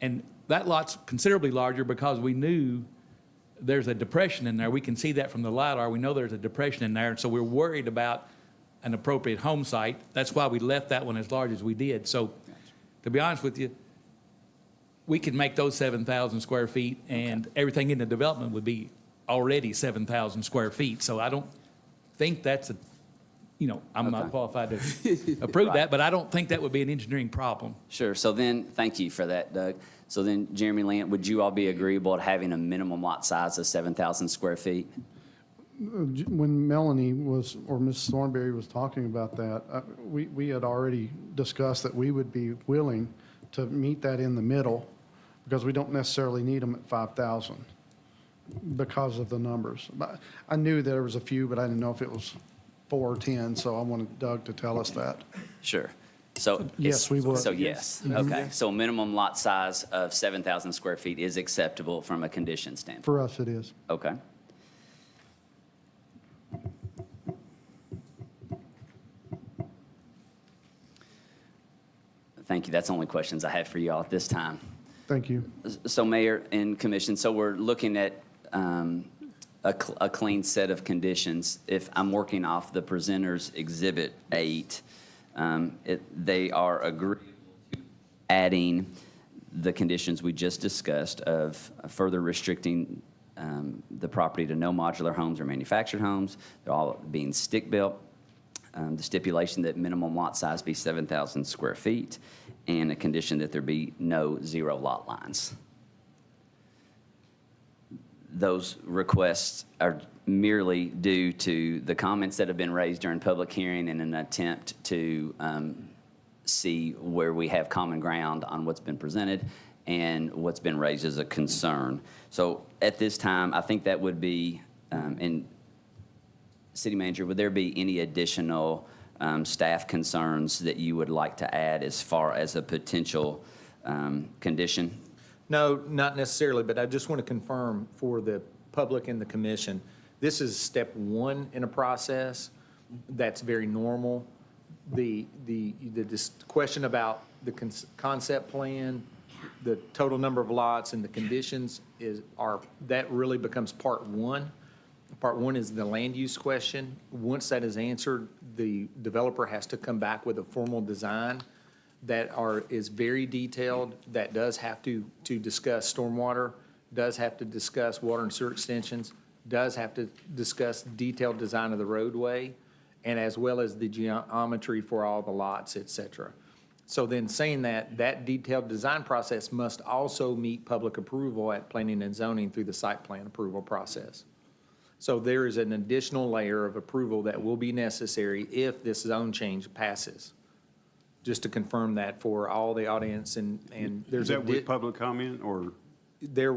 and that lot's considerably larger because we knew there's a depression in there. We can see that from the LiDAR. We know there's a depression in there, and so we're worried about an appropriate home site. That's why we left that one as large as we did. So, to be honest with you, we could make those 7,000 square feet, and everything in the development would be already 7,000 square feet. So I don't think that's a, I'm not qualified to approve Right. that, but I don't think that would be an engineering problem. Sure. So then, thank you for that, Doug. So then, Jeremy, Lant, would you all be agreeable to having a minimum lot size of 7,000 square feet? When Melanie was, or Ms. Thornberry was talking about that, we had already discussed that we would be willing to meet that in the middle, because we don't necessarily need them at 5,000 because of the numbers. But I knew there was a few, but I didn't know if it was 4 or 10, so I wanted Doug to tell us that. Sure. So Yes, we would. So yes. Okay. So a minimum lot size of 7,000 square feet is acceptable from a condition standpoint. For us, it is. Okay. Thank you. That's the only questions I have for you all at this time. Thank you. So Mayor and Commission, so we're looking at a clean set of conditions. If I'm working off the presenter's Exhibit 8, they are agreeable to adding the conditions we just discussed of further restricting the property to no modular homes or manufactured homes. They're all being stick-built. The stipulation that minimum lot size be 7,000 square feet, and a condition that there be no zero lot lines. Those requests are merely due to the comments that have been raised during public hearing in an attempt to see where we have common ground on what's been presented and what's been raised as a concern. So at this time, I think that would be, and City Manager, would there be any additional staff concerns that you would like to add as far as a potential condition? No, not necessarily, but I just want to confirm for the public and the commission, this is step 1 in a process that's very normal. The question about the concept plan, the total number of lots and the conditions that really becomes part 1. Part 1 is the land use question. Once that is answered, the developer has to come back with a formal design that is very detailed, that does have to discuss stormwater, does have to discuss water and sewer extensions, does have to discuss detailed design of the roadway, and as well as the geometry for all the lots, et cetera. So then saying that detailed design process must also meet public approval at planning and zoning through the site plan approval process. So there is an additional layer of approval that will be necessary if this zone change passes. just to confirm that for all the audience, and there's Is a. that with public comment, or? There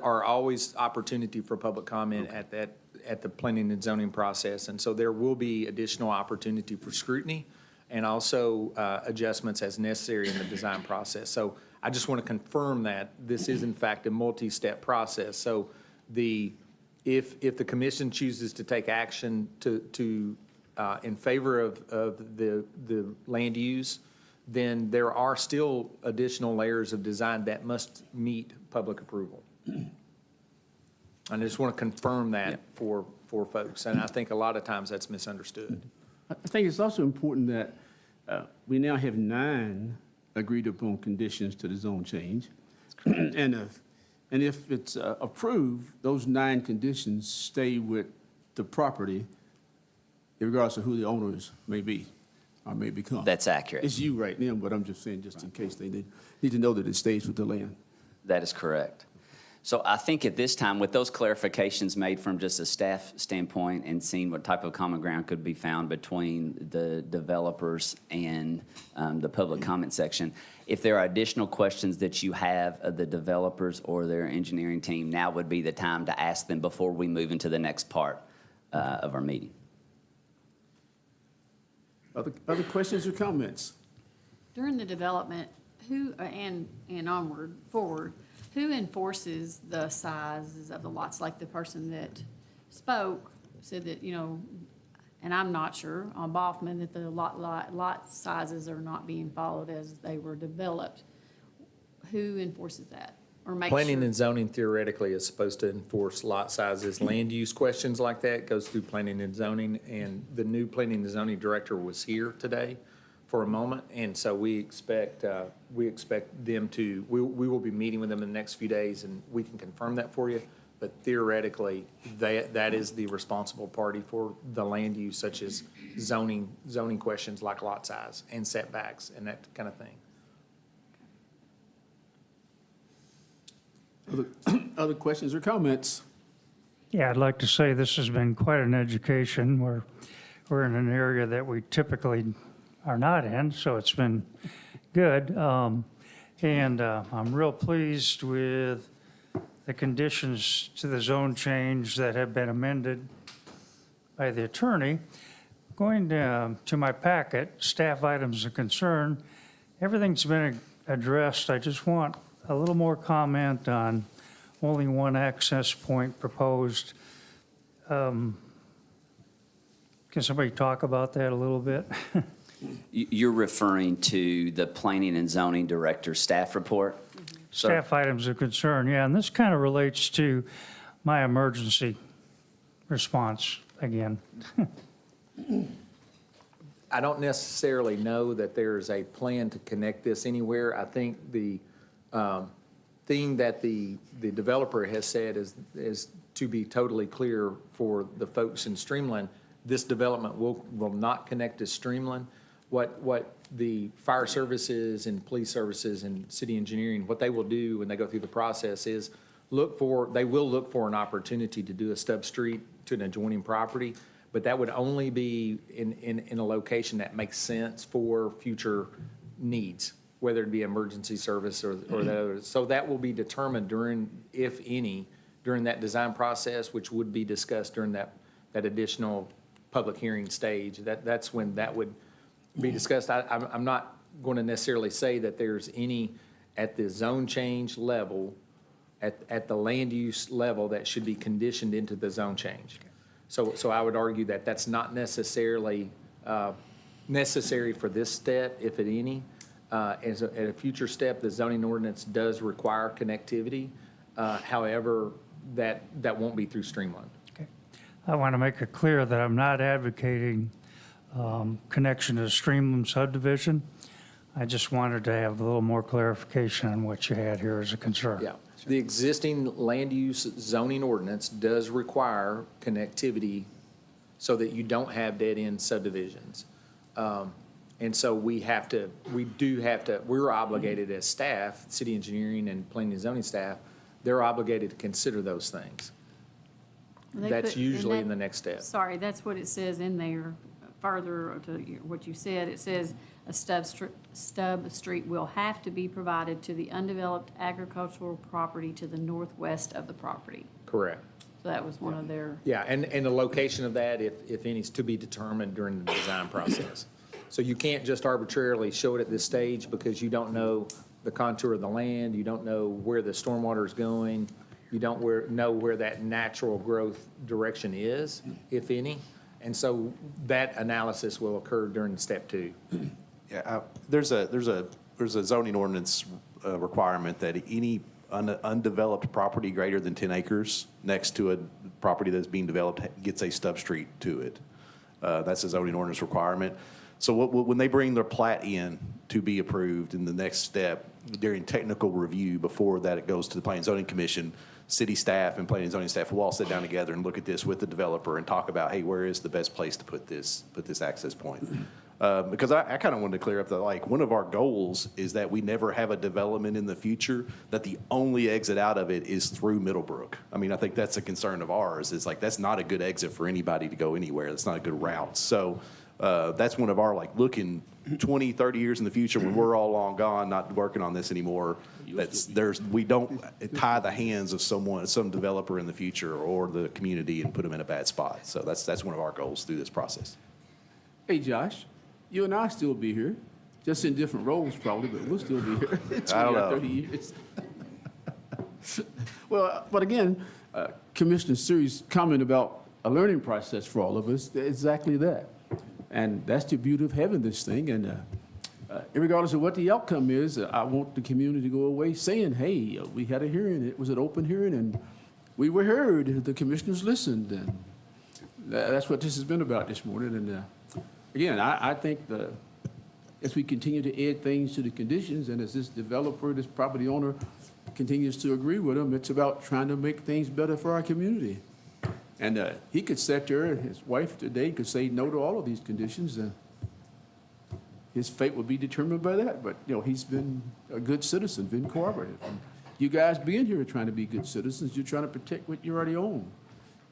are always opportunity for public comment at the planning and zoning process. And so there will be additional opportunity for scrutiny and also adjustments as necessary in the design process. So I just want to confirm that this is in fact a multi-step process. So if the commission chooses to take action to in favor of the land use, then there are still additional layers of design that must meet public approval. And I just want to confirm that for folks, and I think a lot of times that's misunderstood. I think it's also important that we now have 9 agreed upon conditions to the zone change. And if it's approved, those 9 conditions stay with the property regardless of who the owners may be or may become. That's accurate. It's you right now, but I'm just saying, just in case they need to know that it stays with the land. That is correct. So I think at this time, with those clarifications made from just a staff standpoint and seeing what type of common ground could be found between the developers and the public comment section, if there are additional questions that you have of the developers or their engineering team, now would be the time to ask them before we move into the next part of our meeting. Other questions or comments? During the development, who, and forward, who enforces the sizes of the lots? Like the person that spoke said that, and I'm not sure on Boffman, that the lot sizes are not being followed as they were developed. Who enforces that? Or makes Planning sure? and zoning theoretically is supposed to enforce lot sizes. Land use questions like that goes through planning and zoning, and the new planning and zoning director was here today for a moment, and so we expect them to, we will be meeting with them in the next few days, and we can confirm that for you. But theoretically, that is the responsible party for the land use, such as zoning questions like lot size and setbacks and that kind of thing. Other questions or comments? Yeah, I'd like to say this has been quite an education. We're in an area that we typically are not in, so it's been good. And I'm real pleased with the conditions to the zone change that have been amended by the attorney. Going to my packet, staff items of concern, everything's been addressed. I just want a little more comment on only one access point proposed. Can somebody talk about that a little bit? You're referring to the planning and zoning director's staff report? Sir? Staff items of concern, yeah, and this kind of relates to my emergency response again. I don't necessarily know that there's a plan to connect this anywhere. I think the thing that the developer has said is to be totally clear for the folks in Streamland, this development will not connect to Streamland. What the fire services and police services and city engineering, what they will do when they go through the process is they will look for an opportunity to do a stub street to an adjoining property, but that would only be in a location that makes sense for future needs, whether it be emergency service or the others. So that will be determined during, if any, during that design process, which would be discussed during that additional public hearing stage. That's when that would be discussed. I'm not going to necessarily say that there's any at the zone change level, at the land use level, that should be conditioned into the zone change. So I would argue that that's not necessarily necessary for this step, if at any. At a future step, the zoning ordinance does require connectivity. However, that won't be through Streamline. Okay. I want to make it clear that I'm not advocating connection to the Streamland subdivision. I just wanted to have a little more clarification on what you had here as a concern. Yeah. The existing land use zoning ordinance does require connectivity so that you don't have dead-end subdivisions. And so we're obligated as staff, city engineering and planning and zoning staff, they're obligated to consider those things. That's usually in the next step. Sorry, that's what it says in there. Further to what you said, it says A stub street will have to be provided to the undeveloped agricultural property to the northwest of the property. Correct. So that was one of their, Yeah, and the location of that, if any, is to be determined during the design process. So you can't just arbitrarily show it at this stage because you don't know the contour of the land, you don't know where the stormwater is going, you don't know where that natural growth direction is, if any. And so that analysis will occur during step 2. Yeah, there's a zoning ordinance requirement that any undeveloped property greater than 10 acres next to a property that's being developed gets a stub street to it. That's a zoning ordinance requirement. So when they bring their plat in to be approved in the next step, during technical review, before that it goes to the Planning and Zoning Commission, city staff and planning and zoning staff will all sit down together and look at this with the developer and talk about, hey, where is the best place to put this access point? Because I kind of wanted to clear up that, like, one of our goals is that we never have a development in the future that the only exit out of it is through Middlebrook. I mean, I think that's a concern of ours. It's like, that's not a good exit for anybody to go anywhere. That's not a good route. So that's one of our, like, looking 20, 30 years in the future when we're all long gone, not working on this anymore. We don't tie the hands of some developer in the future or the community and put them in a bad spot. So that's one of our goals through this process. Hey, Josh, you and I still be here, just in different roles probably, but we'll still be here. I don't 20 or know. 30 years. Well, but again, Commissioner Suri's comment about a learning process for all of us, exactly that. And that's the beauty of having this thing. And regardless of what the outcome is, I want the community to go away saying, hey, we had a hearing, it was an open hearing, and we were heard, the commissioners listened. And that's what this has been about this morning. And again, I think as we continue to add things to the conditions, and as this developer, this property owner continues to agree with them, it's about trying to make things better for our community. And he could sit there, and his wife today could say no to all of these conditions, and his fate would be determined by that. But, you know, he's been a good citizen, been cooperative. And you guys being here are trying to be good citizens. You're trying to protect what you already own.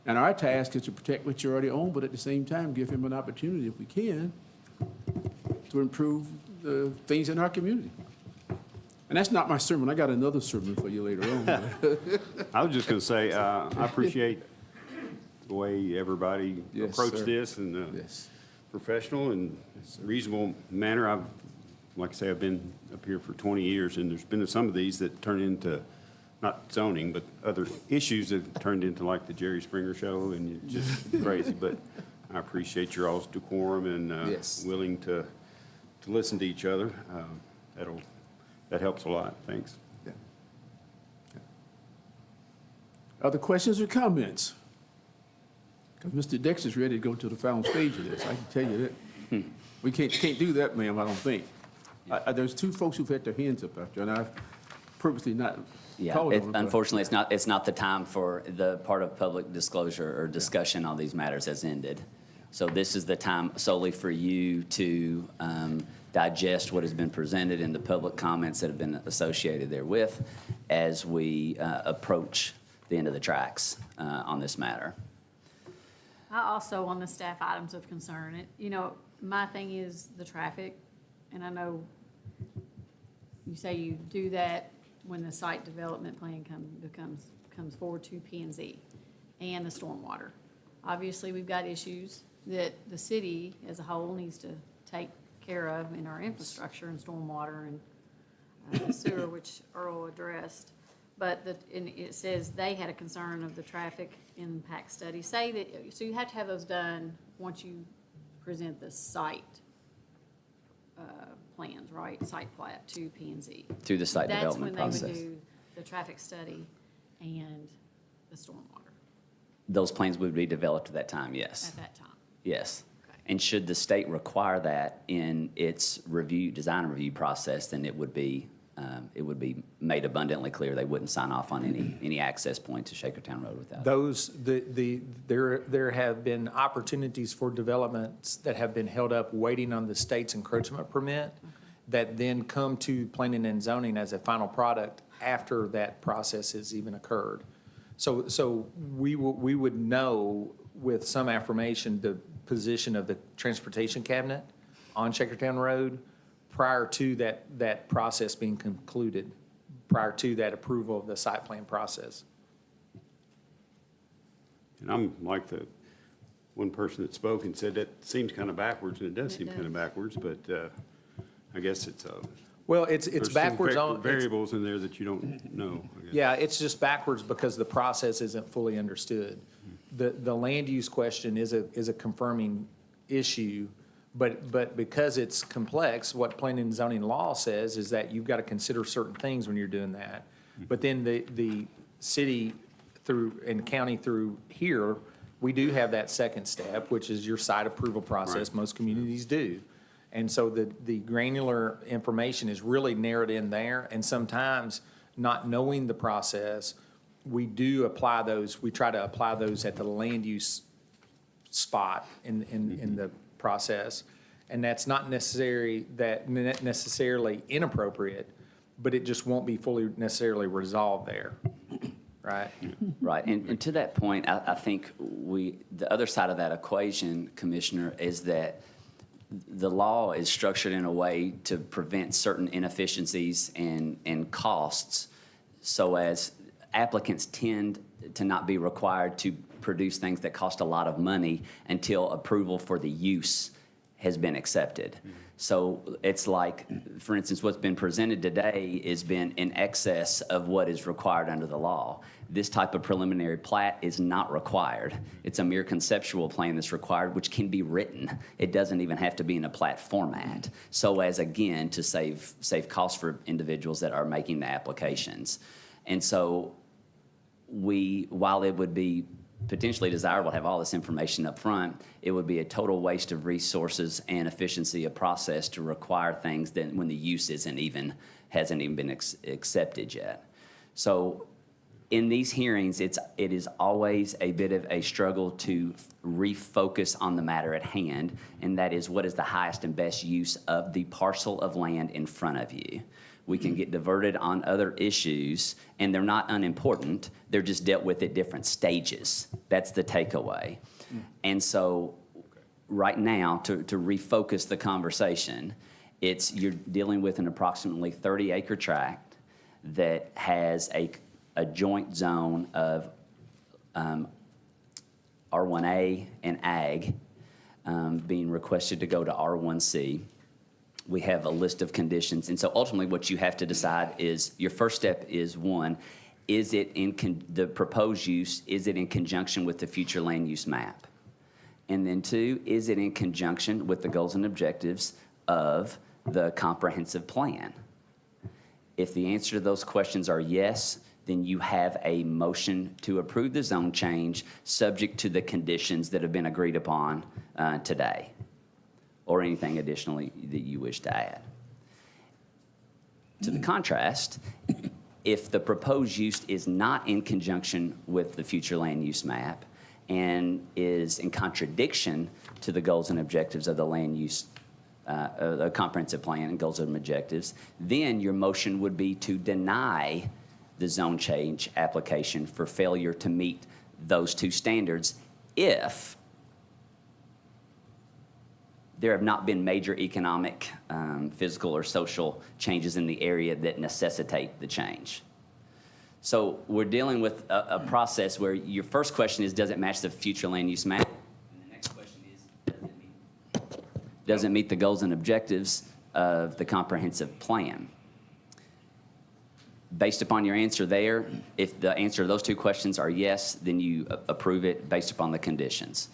And our task is to protect what you already own, but at the same time, give him an opportunity, if we can, to improve the things in our community. And that's not my sermon. I got another sermon for you later on. I was just going to say, I appreciate the way everybody Yes, approached sir. this and Yes. professional and reasonable manner. Like I say, I've been up here for 20 years, and there's been some of these that turn into, not zoning, but other issues that turned into like the Jerry Springer show, and it's just crazy. But I appreciate your all's decorum and Yes. willing to listen to each other. That helps a lot. Thanks. Other questions or comments? Because Mr. Dexter's ready to go to the final stage of this, I can tell you that. We can't do that, ma'am, I don't think. There's two folks who've had their hands up out there, and I've purposely not Yeah, called on them. but- unfortunately, it's not the time for the part of public disclosure or discussion on these matters has ended. So this is the time solely for you to digest what has been presented and the public comments that have been associated therewith as we approach the end of the tracks on this matter. I also, on the staff items of concern, my thing is the traffic, and I know you say you do that when the site development plan comes forward to P&Z and the stormwater. Obviously, we've got issues that the city as a whole needs to take care of in our infrastructure and stormwater and sewer, which Earl addressed. But it says they had a concern of the traffic impact study. So you have to have those done once you present the site plans, right? Site plat to P&Z. Through the site development process. That's when they would do the traffic study and the stormwater Those plans would be developed at that time, yes. at that time. Yes. And should the state require that in its design and review process, then it would be made abundantly clear they wouldn't sign off on any access point to Shakertown Road without it. There have been opportunities for developments that have been held up waiting on the state's encroachment permit that then come to planning and zoning as a final product after that process has even occurred. So we would know with some affirmation the position of the transportation cabinet on Shakertown Road prior to that process being concluded, prior to that approval of the site plan process. And I'm like the one person that spoke and said that seems kind of backwards, and it does seem kind of backwards, but I guess it's Well, it's there's some backwards on. it's- variables in there that you don't know, I guess. Yeah, it's just backwards because the process isn't fully understood. The land use question is a confirming issue, but because it's complex, what planning and zoning law says is that you've got to consider certain things when you're doing that. But then the city through, and county through here, we do have that second step, which is your site approval process. Right. Most communities do. And so the granular information is really narrowed in there, and sometimes not knowing the process, we do apply those, we try to apply those at the land use spot in the process. And that's not necessarily inappropriate, but it just won't be fully necessarily resolved there, right? Right, and to that point, I think the other side of that equation, Commissioner, is that the law is structured in a way to prevent certain inefficiencies and costs, so as applicants tend to not be required to produce things that cost a lot of money until approval for the use has been accepted. So it's like, for instance, what's been presented today has been in excess of what is required under the law. This type of preliminary plat is not required. It's a mere conceptual plan that's required, which can be written. It doesn't even have to be in a plat format. So as, again, to save costs for individuals that are making the applications. And so while it would be potentially desirable to have all this information up front, it would be a total waste of resources and efficiency of process to require things that when the use hasn't even been accepted yet. So in these hearings, it is always a bit of a struggle to refocus on the matter at hand, and that is what is the highest and best use of the parcel of land in front of you. We can get diverted on other issues, and they're not unimportant. They're just dealt with at different stages. That's the takeaway. And so right now, to refocus the conversation, you're dealing with an approximately 30-acre tract that has a joint zone of R1A and Ag being requested to go to R1C. We have a list of conditions. And so ultimately what you have to decide is, your first step is, one, is it the proposed use, is it in conjunction with the future land use map? And then two, is it in conjunction with the goals and objectives of the comprehensive plan? If the answer to those questions are yes, then you have a motion to approve the zone change subject to the conditions that have been agreed upon today, or anything additionally that you wish to add. To the contrast, if the proposed use is not in conjunction with the future land use map and is in contradiction to the goals and objectives of the land use, the comprehensive plan and goals and objectives, then your motion would be to deny the zone change application for failure to meet those two standards if there have not been major economic, physical, or social changes in the area that necessitate the change. So we're dealing with a process where your first question is, does it match the future land use map? And the next question is, does it meet the goals and objectives of the comprehensive plan? Based upon your answer there, if the answer to those two questions are yes, then you approve it based upon the conditions.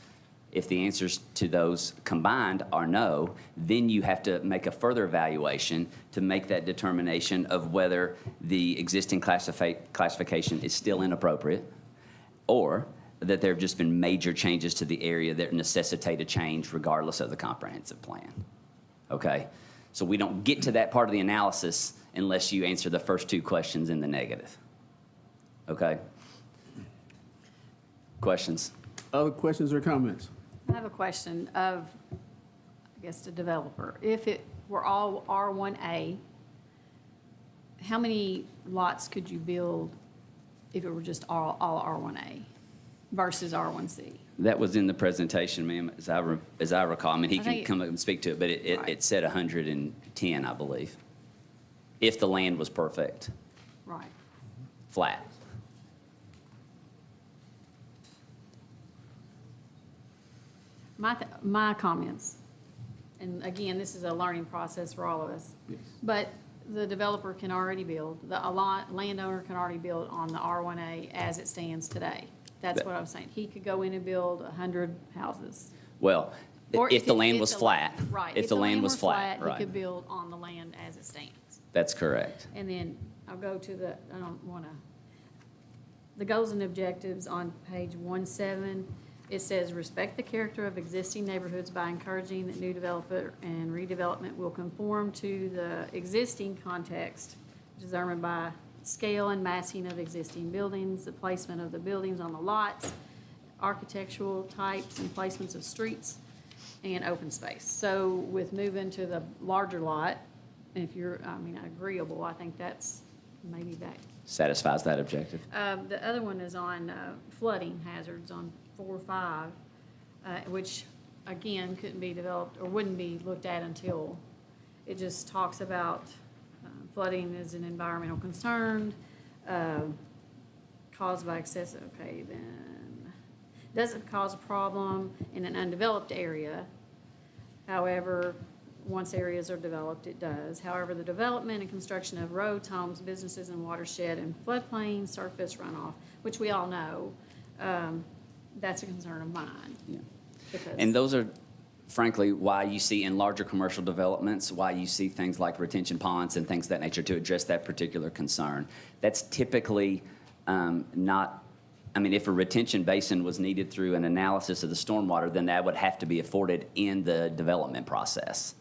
If the answers to those combined are no, then you have to make a further evaluation to make that determination of whether the existing classification is still inappropriate, or that there have just been major changes to the area that necessitate a change regardless of the comprehensive plan. Okay? So we don't get to that part of the analysis unless you answer the first two questions in the negative. Okay? Questions? Other questions or comments? I have a question of, I guess, the developer. If it were all R1A, how many lots could you build if it were just all R1A? versus R1C. That was in the presentation, ma'am, as I recall. I mean, he I can think- come up and speak to it, but it said 110, I believe, if the land was perfect, Right. flat. My comments, and again, this is a learning process for all of us. But the developer can already build, landowner can already build on the R1A as it stands today. That's what I was saying. He could go in and build 100 houses. Well, Or if the land if was flat. Right. If the land was were flat, He right. could build on the land as it stands. That's correct. And then I'll go to I don't want to, the goals and objectives on page 17, it says, respect the character of existing neighborhoods by encouraging that new development and redevelopment will conform to the existing context determined by scale and massing of existing buildings, the placement of the buildings on the lots, architectural types and placements of streets, and open space. So with moving to the larger lot, if you're, agreeable, I think that's maybe that. Satisfies that objective. The other one is on flooding hazards on 4.5, which, again, couldn't be developed or wouldn't be looked at until it just talks about flooding is an environmental concern caused by excessive, okay, then, doesn't cause a problem in an undeveloped area. However, once areas are developed, it does. However, the development and construction of roads, homes, businesses, and watershed and floodplain surface runoff, which we all know, that's a concern of mine. Yeah. Because- And those are frankly why you see in larger commercial developments, why you see things like retention ponds and things of that nature to address that particular concern. That's typically not, if a retention basin was needed through an analysis of the stormwater, then that would have to be afforded in the development process.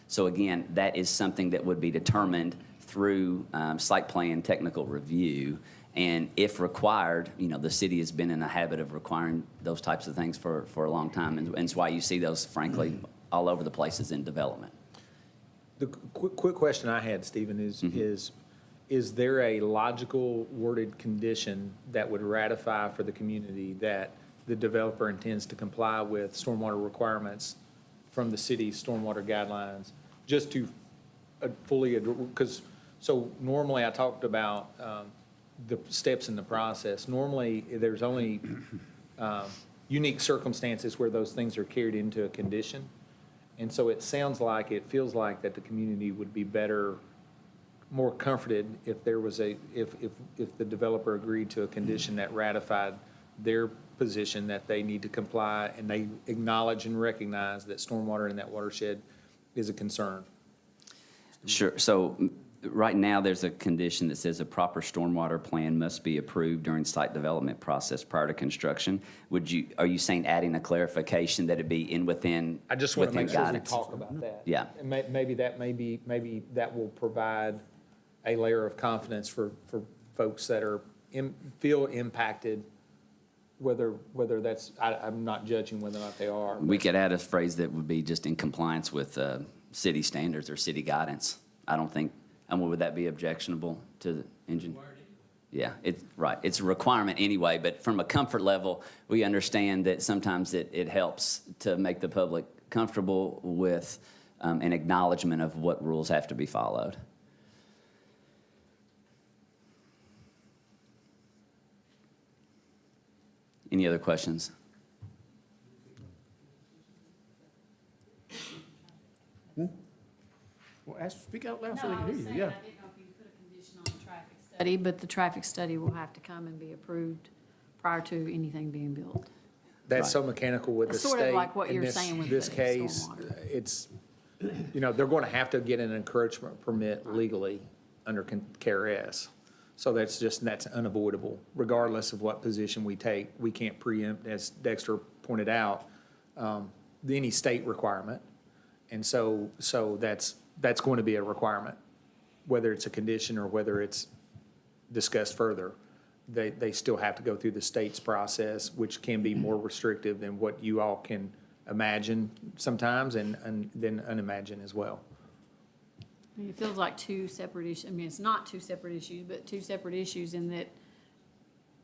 So again, that is something that would be determined through site plan technical review. And if required, the city has been in the habit of requiring those types of things for a long time. And it's why you see those, frankly, all over the places in development. The quick question I had, Stephen, is there a logical worded condition that would ratify for the community that the developer intends to comply with stormwater requirements from the city's stormwater guidelines, just to fully, because, so normally I talked about the steps in the process. Normally, there's only unique circumstances where those things are carried into a condition. And so it feels like that the community would be more comforted if there was if the developer agreed to a condition that ratified their position that they need to comply and they acknowledge and recognize that stormwater in that watershed is a concern. Sure. So right now, there's a condition that says a proper stormwater plan must be approved during site development process prior to construction. Are you saying adding a clarification that it be within I just want to make sure we guidance? talk about that. Yeah. And maybe that will provide a layer of confidence for folks that feel impacted, whether that's, I'm not judging whether or not they are. We could add a phrase that would be just in compliance with city standards or city guidance. I don't think, would that be objectionable to the engine? Yeah, right. It's a requirement anyway, but from a comfort level, we understand that sometimes it helps to make the public comfortable with an acknowledgement of what rules have to be followed. Any other questions? Well, speak out loud so they can hear you, yeah. I didn't know if you put a condition on the traffic study, but the traffic study will have to come and be approved prior to anything being built. That's so mechanical with the It's state. sort of like what in you're this- saying with This the case, stormwater. it's, they're going to have to get an encouragement permit legally under KRS. So that's unavoidable, regardless of what position we take. We can't preempt, as Dexter pointed out, any state requirement. And so that's going to be a requirement, whether it's a condition or whether it's discussed further. They still have to go through the state's process, which can be more restrictive than what you all can imagine sometimes and then unimagine as well. It feels like two separate issues. It's not two separate issues, but two separate issues in that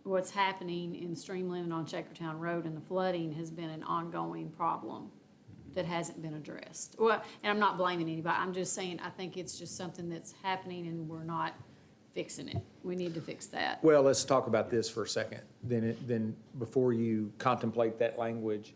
what's happening in Streamland and on Shakertown Road and the flooding has been an ongoing problem that hasn't been addressed. Well, and I'm not blaming anybody, I'm just saying, I think it's just something that's happening and we're not fixing it. We need to fix that. Well, let's talk about this for a second, then before you contemplate that language.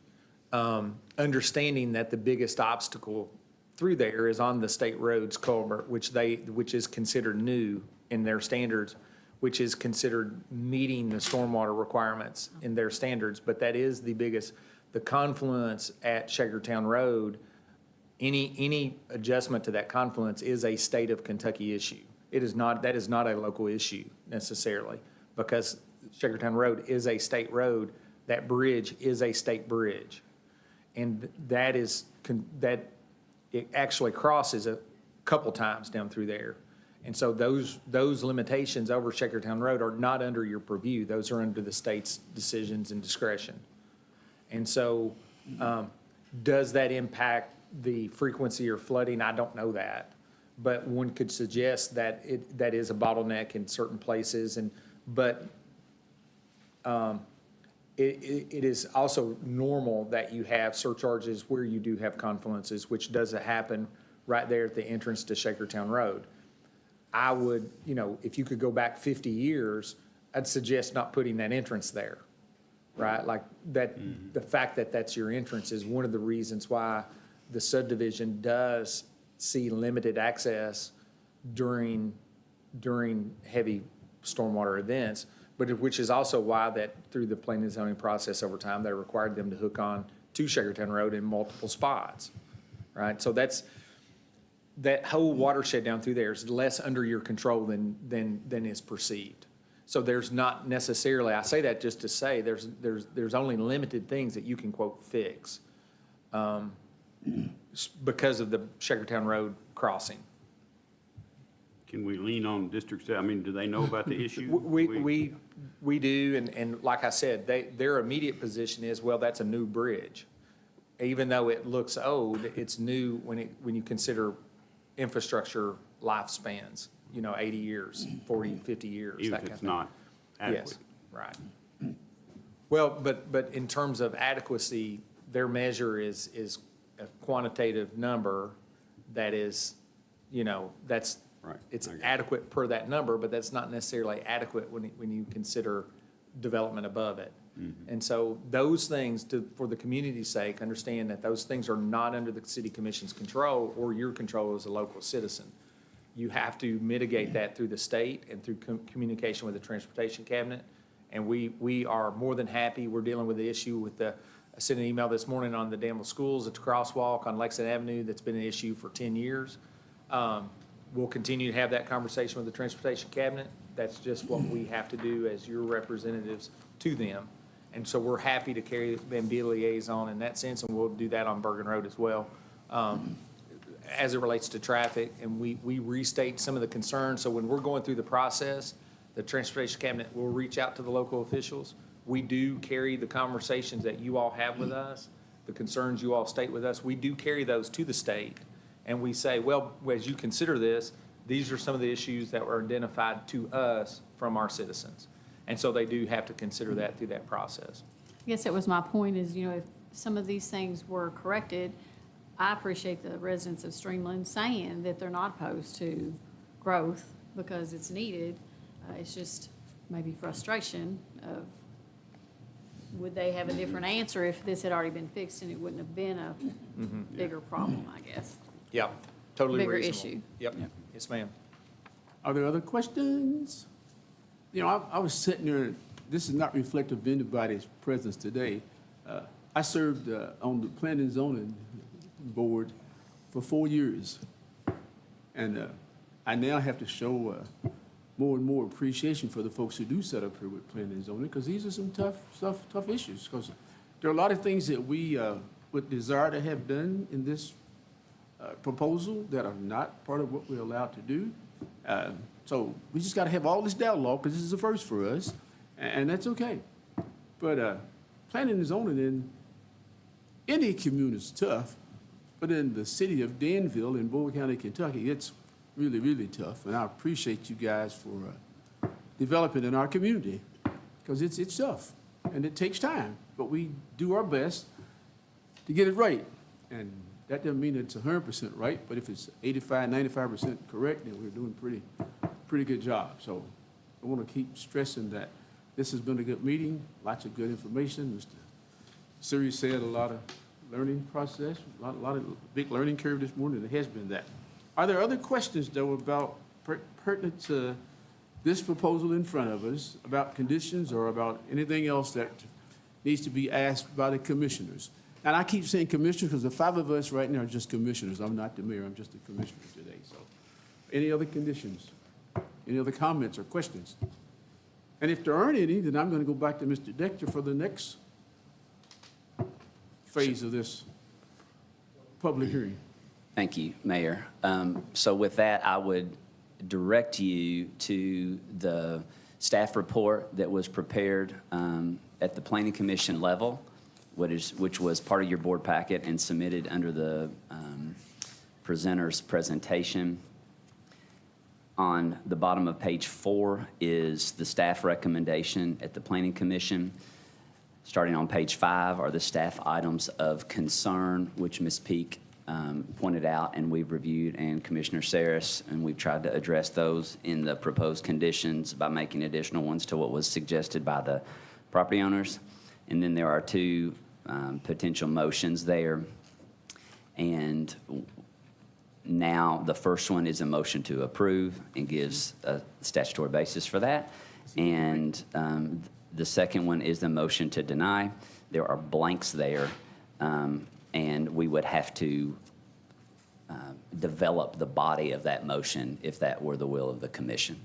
Understanding that the biggest obstacle through there is on the state roads culvert, which is considered new in their standards, which is considered meeting the stormwater requirements in their standards, but that is the biggest, the confluence at Shakertown Road, any adjustment to that confluence is a state of Kentucky issue. That is not a local issue necessarily, because Shakertown Road is a state road, that bridge is a state bridge. And that it actually crosses a couple times down through there. And so those limitations over Shakertown Road are not under your purview. Those are under the state's decisions and discretion. And so, does that impact the frequency or flooding? I don't know that. But one could suggest that that is a bottleneck in certain places. But it is also normal that you have surcharges where you do have confluences, which doesn't happen right there at the entrance to Shakertown Road. I would, if you could go back 50 years, I'd suggest not putting that entrance there, right? Like that, the fact that that's your entrance is one of the reasons why the subdivision does see limited access during heavy stormwater events, but which is also why that through the planning and zoning process over time, they required them to hook on to Shakertown Road in multiple spots, right? So that whole watershed down through there is less under your control than is perceived. So there's not necessarily, I say that just to say, there's only limited things that you can quote fix because of the Shakertown Road crossing. Can we lean on districts? I mean, do they know about the issue? We do, and like I said, their immediate position is, well, that's a new bridge. Even though it looks old, it's new when you consider infrastructure lifespans, 80 years, 40, 50 years. Even that if kind it's of thing. not adequate. Yes, right. Well, but in terms of adequacy, their measure is a quantitative number that is, that's, Right. it's adequate per that number, but that's not necessarily adequate when you consider development above it. And so those things, for the community's sake, understand that those things are not under the city commission's control or your control as a local citizen. You have to mitigate that through the state and through communication with the transportation cabinet. And we are more than happy. We're dealing with the issue with I sent an email this morning on the Danville schools at the crosswalk on Lexington Avenue that's been an issue for 10 years. We'll continue to have that conversation with the transportation cabinet. That's just what we have to do as your representatives to them. And so we're happy to be a liaison in that sense, and we'll do that on Bergen Road as well. As it relates to traffic, and we restate some of the concerns. So when we're going through the process, the transportation cabinet will reach out to the local officials. We do carry the conversations that you all have with us, the concerns you all state with us. We do carry those to the state. And we say, well, as you consider this, these are some of the issues that were identified to us from our citizens. And so they do have to consider that through that process. I guess that was my point is, if some of these things were corrected, I appreciate the residents of Streamland saying that they're not opposed to growth because it's needed. It's just maybe frustration of, would they have a different answer if this had already been fixed and it wouldn't have been a bigger problem, I guess. Yeah, totally Bigger reasonable. issue. Yep, yes, ma'am. Are there other questions? I was sitting there, this is not reflective of anybody's presence today. I served on the planning and zoning board for 4 years. And I now have to show more and more appreciation for the folks who do set up here with planning and zoning, because these are some tough issues. Because there are a lot of things that we would desire to have done in this proposal that are not part of what we're allowed to do. So we just got to have all this dialogue, because this is a first for us, and that's okay. But planning and zoning in any community is tough, but in the city of Danville in Boyle County, Kentucky, it's really, really tough. And I appreciate you guys for developing in our community, because it's tough, and it takes time, but we do our best to get it right. And that doesn't mean it's 100% right, but if it's 85, 95% correct, then we're doing pretty good job. So I want to keep stressing that this has been a good meeting, lots of good information. Mr. Siri said a lot of learning process, a lot of big learning curve this morning. It has been that. Are there other questions, though, about pertinent to this proposal in front of us, about conditions or about anything else that needs to be asked by the commissioners? And I keep saying commissioners because the 5 of us right now are just commissioners. I'm not the mayor, I'm just a commissioner today. So, any other conditions? Any other comments or questions? And if there aren't any, then I'm going to go back to Mr. Dexter for the next phase of this public hearing. Thank you, Mayor. So with that, I would direct you to the staff report that was prepared at the Planning Commission level, which was part of your board packet and submitted under the presenter's presentation. On the bottom of page 4 is the staff recommendation at the Planning Commission. Starting on page 5 are the staff items of concern, which Ms. Peak pointed out and we've reviewed, and Commissioner Saris, and we've tried to address those in the proposed conditions by making additional ones to what was suggested by the property owners. And then there are 2 potential motions there. And now the first one is a motion to approve and gives a statutory basis for that. And the second one is the motion to deny. There are blanks there, and we would have to develop the body of that motion if that were the will of the commission.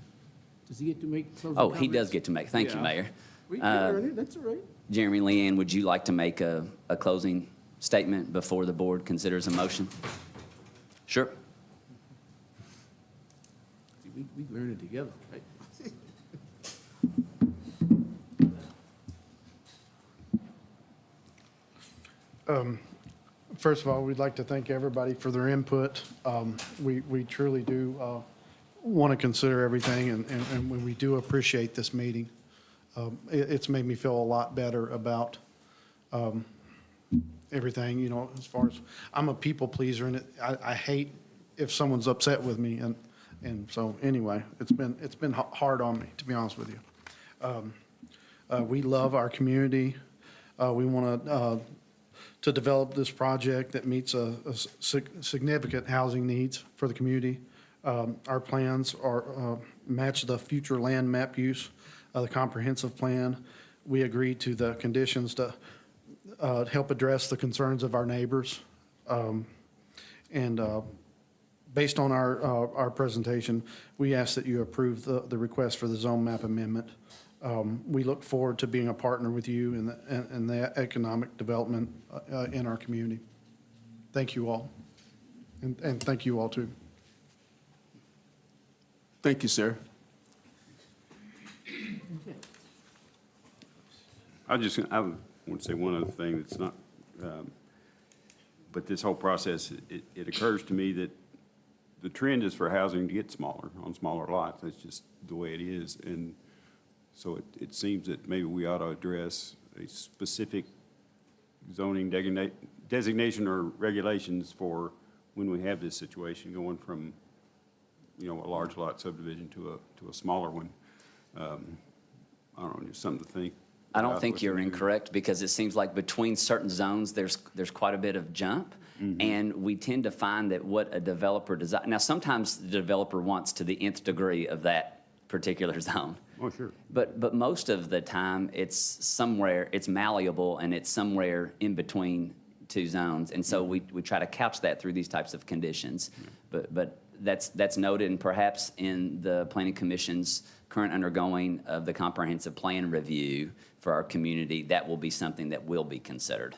Does he get to make closing Oh, comments? he does get to make, thank you, Yeah. Mayor. We can earn it, that's all right. Jeremy, Leanne, would you like to make a closing statement before the board considers a motion? Sure. See, we learn it together, right? First of all, we'd like to thank everybody for their input. We truly do want to consider everything, and we do appreciate this meeting. It's made me feel a lot better about everything, you know, as far as, I'm a people pleaser, and I hate if someone's upset with me, and so, anyway, it's been hard on me, to be honest with you. We love our community. We want to develop this project that meets a significant housing needs for the community. Our plans are match the future land map use, the comprehensive plan. We agreed to the conditions to help address the concerns of our neighbors. And based on our presentation, we ask that you approve the request for the zone map amendment. We look forward to being a partner with you in the economic development in our community. Thank you all. And thank you all, too. Thank you, sir. I want to say one other thing that's not, but this whole process, it occurs to me that the trend is for housing to get smaller, on smaller lots. That's just the way it is. And so it seems that maybe we ought to address a specific zoning designation or regulations for when we have this situation going from, you know, a large lot subdivision to a smaller one. I don't know, just something to think. I don't think you're incorrect, because it seems like between certain zones, there's quite a bit of jump. And we tend to find that what a developer desires, now sometimes the developer wants to the nth degree of that particular zone. Oh, sure. But most of the time, it's somewhere, it's malleable, and it's somewhere in between 2 zones. And so we try to couch that through these types of conditions. But that's noted, and perhaps in the Planning Commission's current undergoing of the comprehensive plan review for our community, that will be something that will be considered.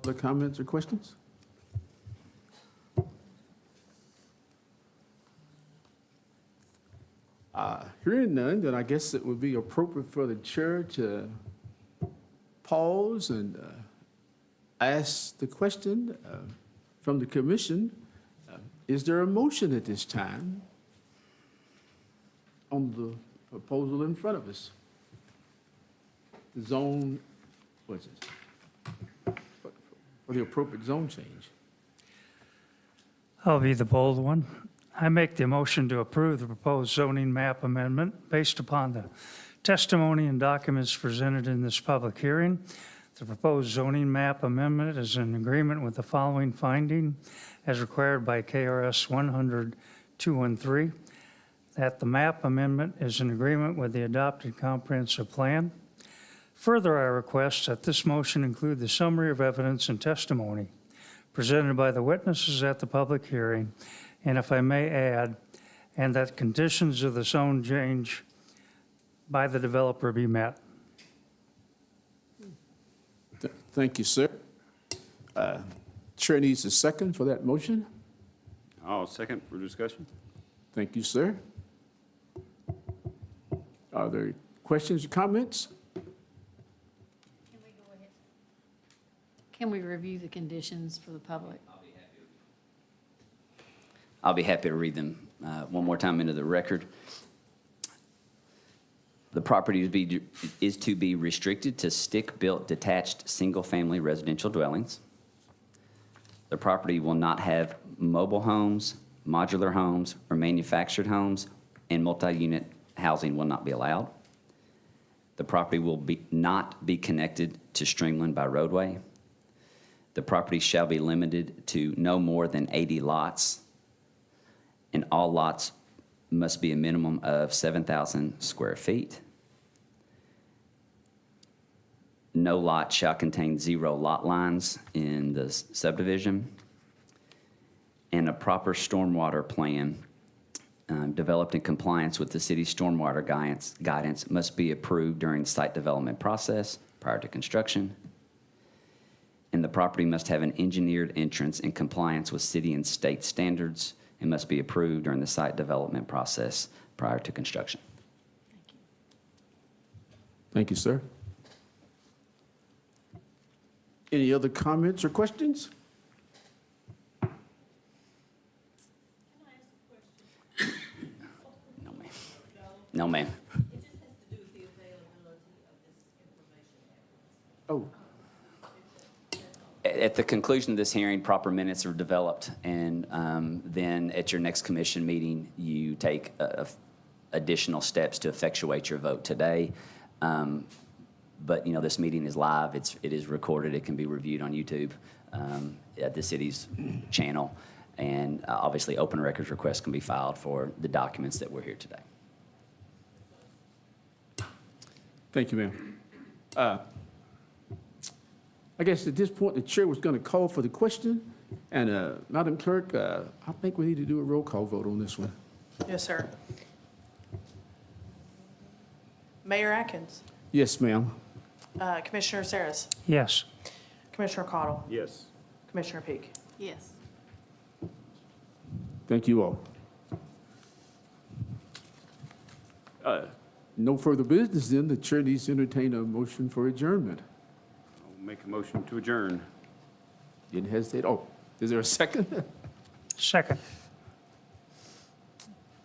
Other comments or questions? Hearing none, then I guess it would be appropriate for the chair to pause and ask the question from the commission. Is there a motion at this time on the proposal in front of us? The zone, what's it? For the appropriate zone change. I'll be the bold one. I make the motion to approve the proposed zoning map amendment based upon the testimony and documents presented in this public hearing. The proposed zoning map amendment is in agreement with the following finding as required by KRS 100-213, that the map amendment is in agreement with the adopted comprehensive plan. Further, I request that this motion include the summary of evidence and testimony presented by the witnesses at the public hearing, and if I may add, and that conditions of the zone change by the developer be met. Thank you, sir. Chair needs a second for that motion. I'll second for discussion. Thank you, sir. Are there questions or comments? Can we review the conditions for the public? I'll be happy to read them one more time into the record. The property is to be restricted to stick-built detached single-family residential dwellings. The property will not have mobile homes, modular homes, or manufactured homes, and multi-unit housing will not be allowed. The property will not be connected to Streamland by roadway. The property shall be limited to no more than 80 lots, and all lots must be a minimum of 7,000 square feet. No lot shall contain 0 lot lines in the subdivision. And a proper stormwater plan developed in compliance with the city's stormwater guidance must be approved during the site development process prior to construction. And the property must have an engineered entrance in compliance with city and state standards and must be approved during the site development process prior to construction. Thank you, sir. Any other comments or questions? No, ma'am. No, ma'am. Oh, At the conclusion of this hearing, proper minutes are developed, and then at your next commission meeting, you take additional steps to effectuate your vote today. But, you know, this meeting is live. It is recorded. It can be reviewed on YouTube at the city's channel. And obviously, open records requests can be filed for the documents that we're here today. thank you, ma'am. I guess at this point, the chair was going to call for the question. And Madam Clerk, I think we need to do a roll call vote on this one. Yes, sir. Mayor Atkins, Yes, ma'am. Commissioner Saris, Yes. Commissioner Cottle, Yes. Commissioner Peak. Yes. Thank you all. No further business, then the chair needs to entertain a motion for adjournment. I'll make a motion to adjourn. Didn't hesitate. Oh, is there a second? Second.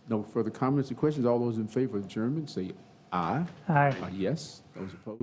No further comments or questions. All those in favor of adjournment, say aye. Aye. Yes. Those opposed?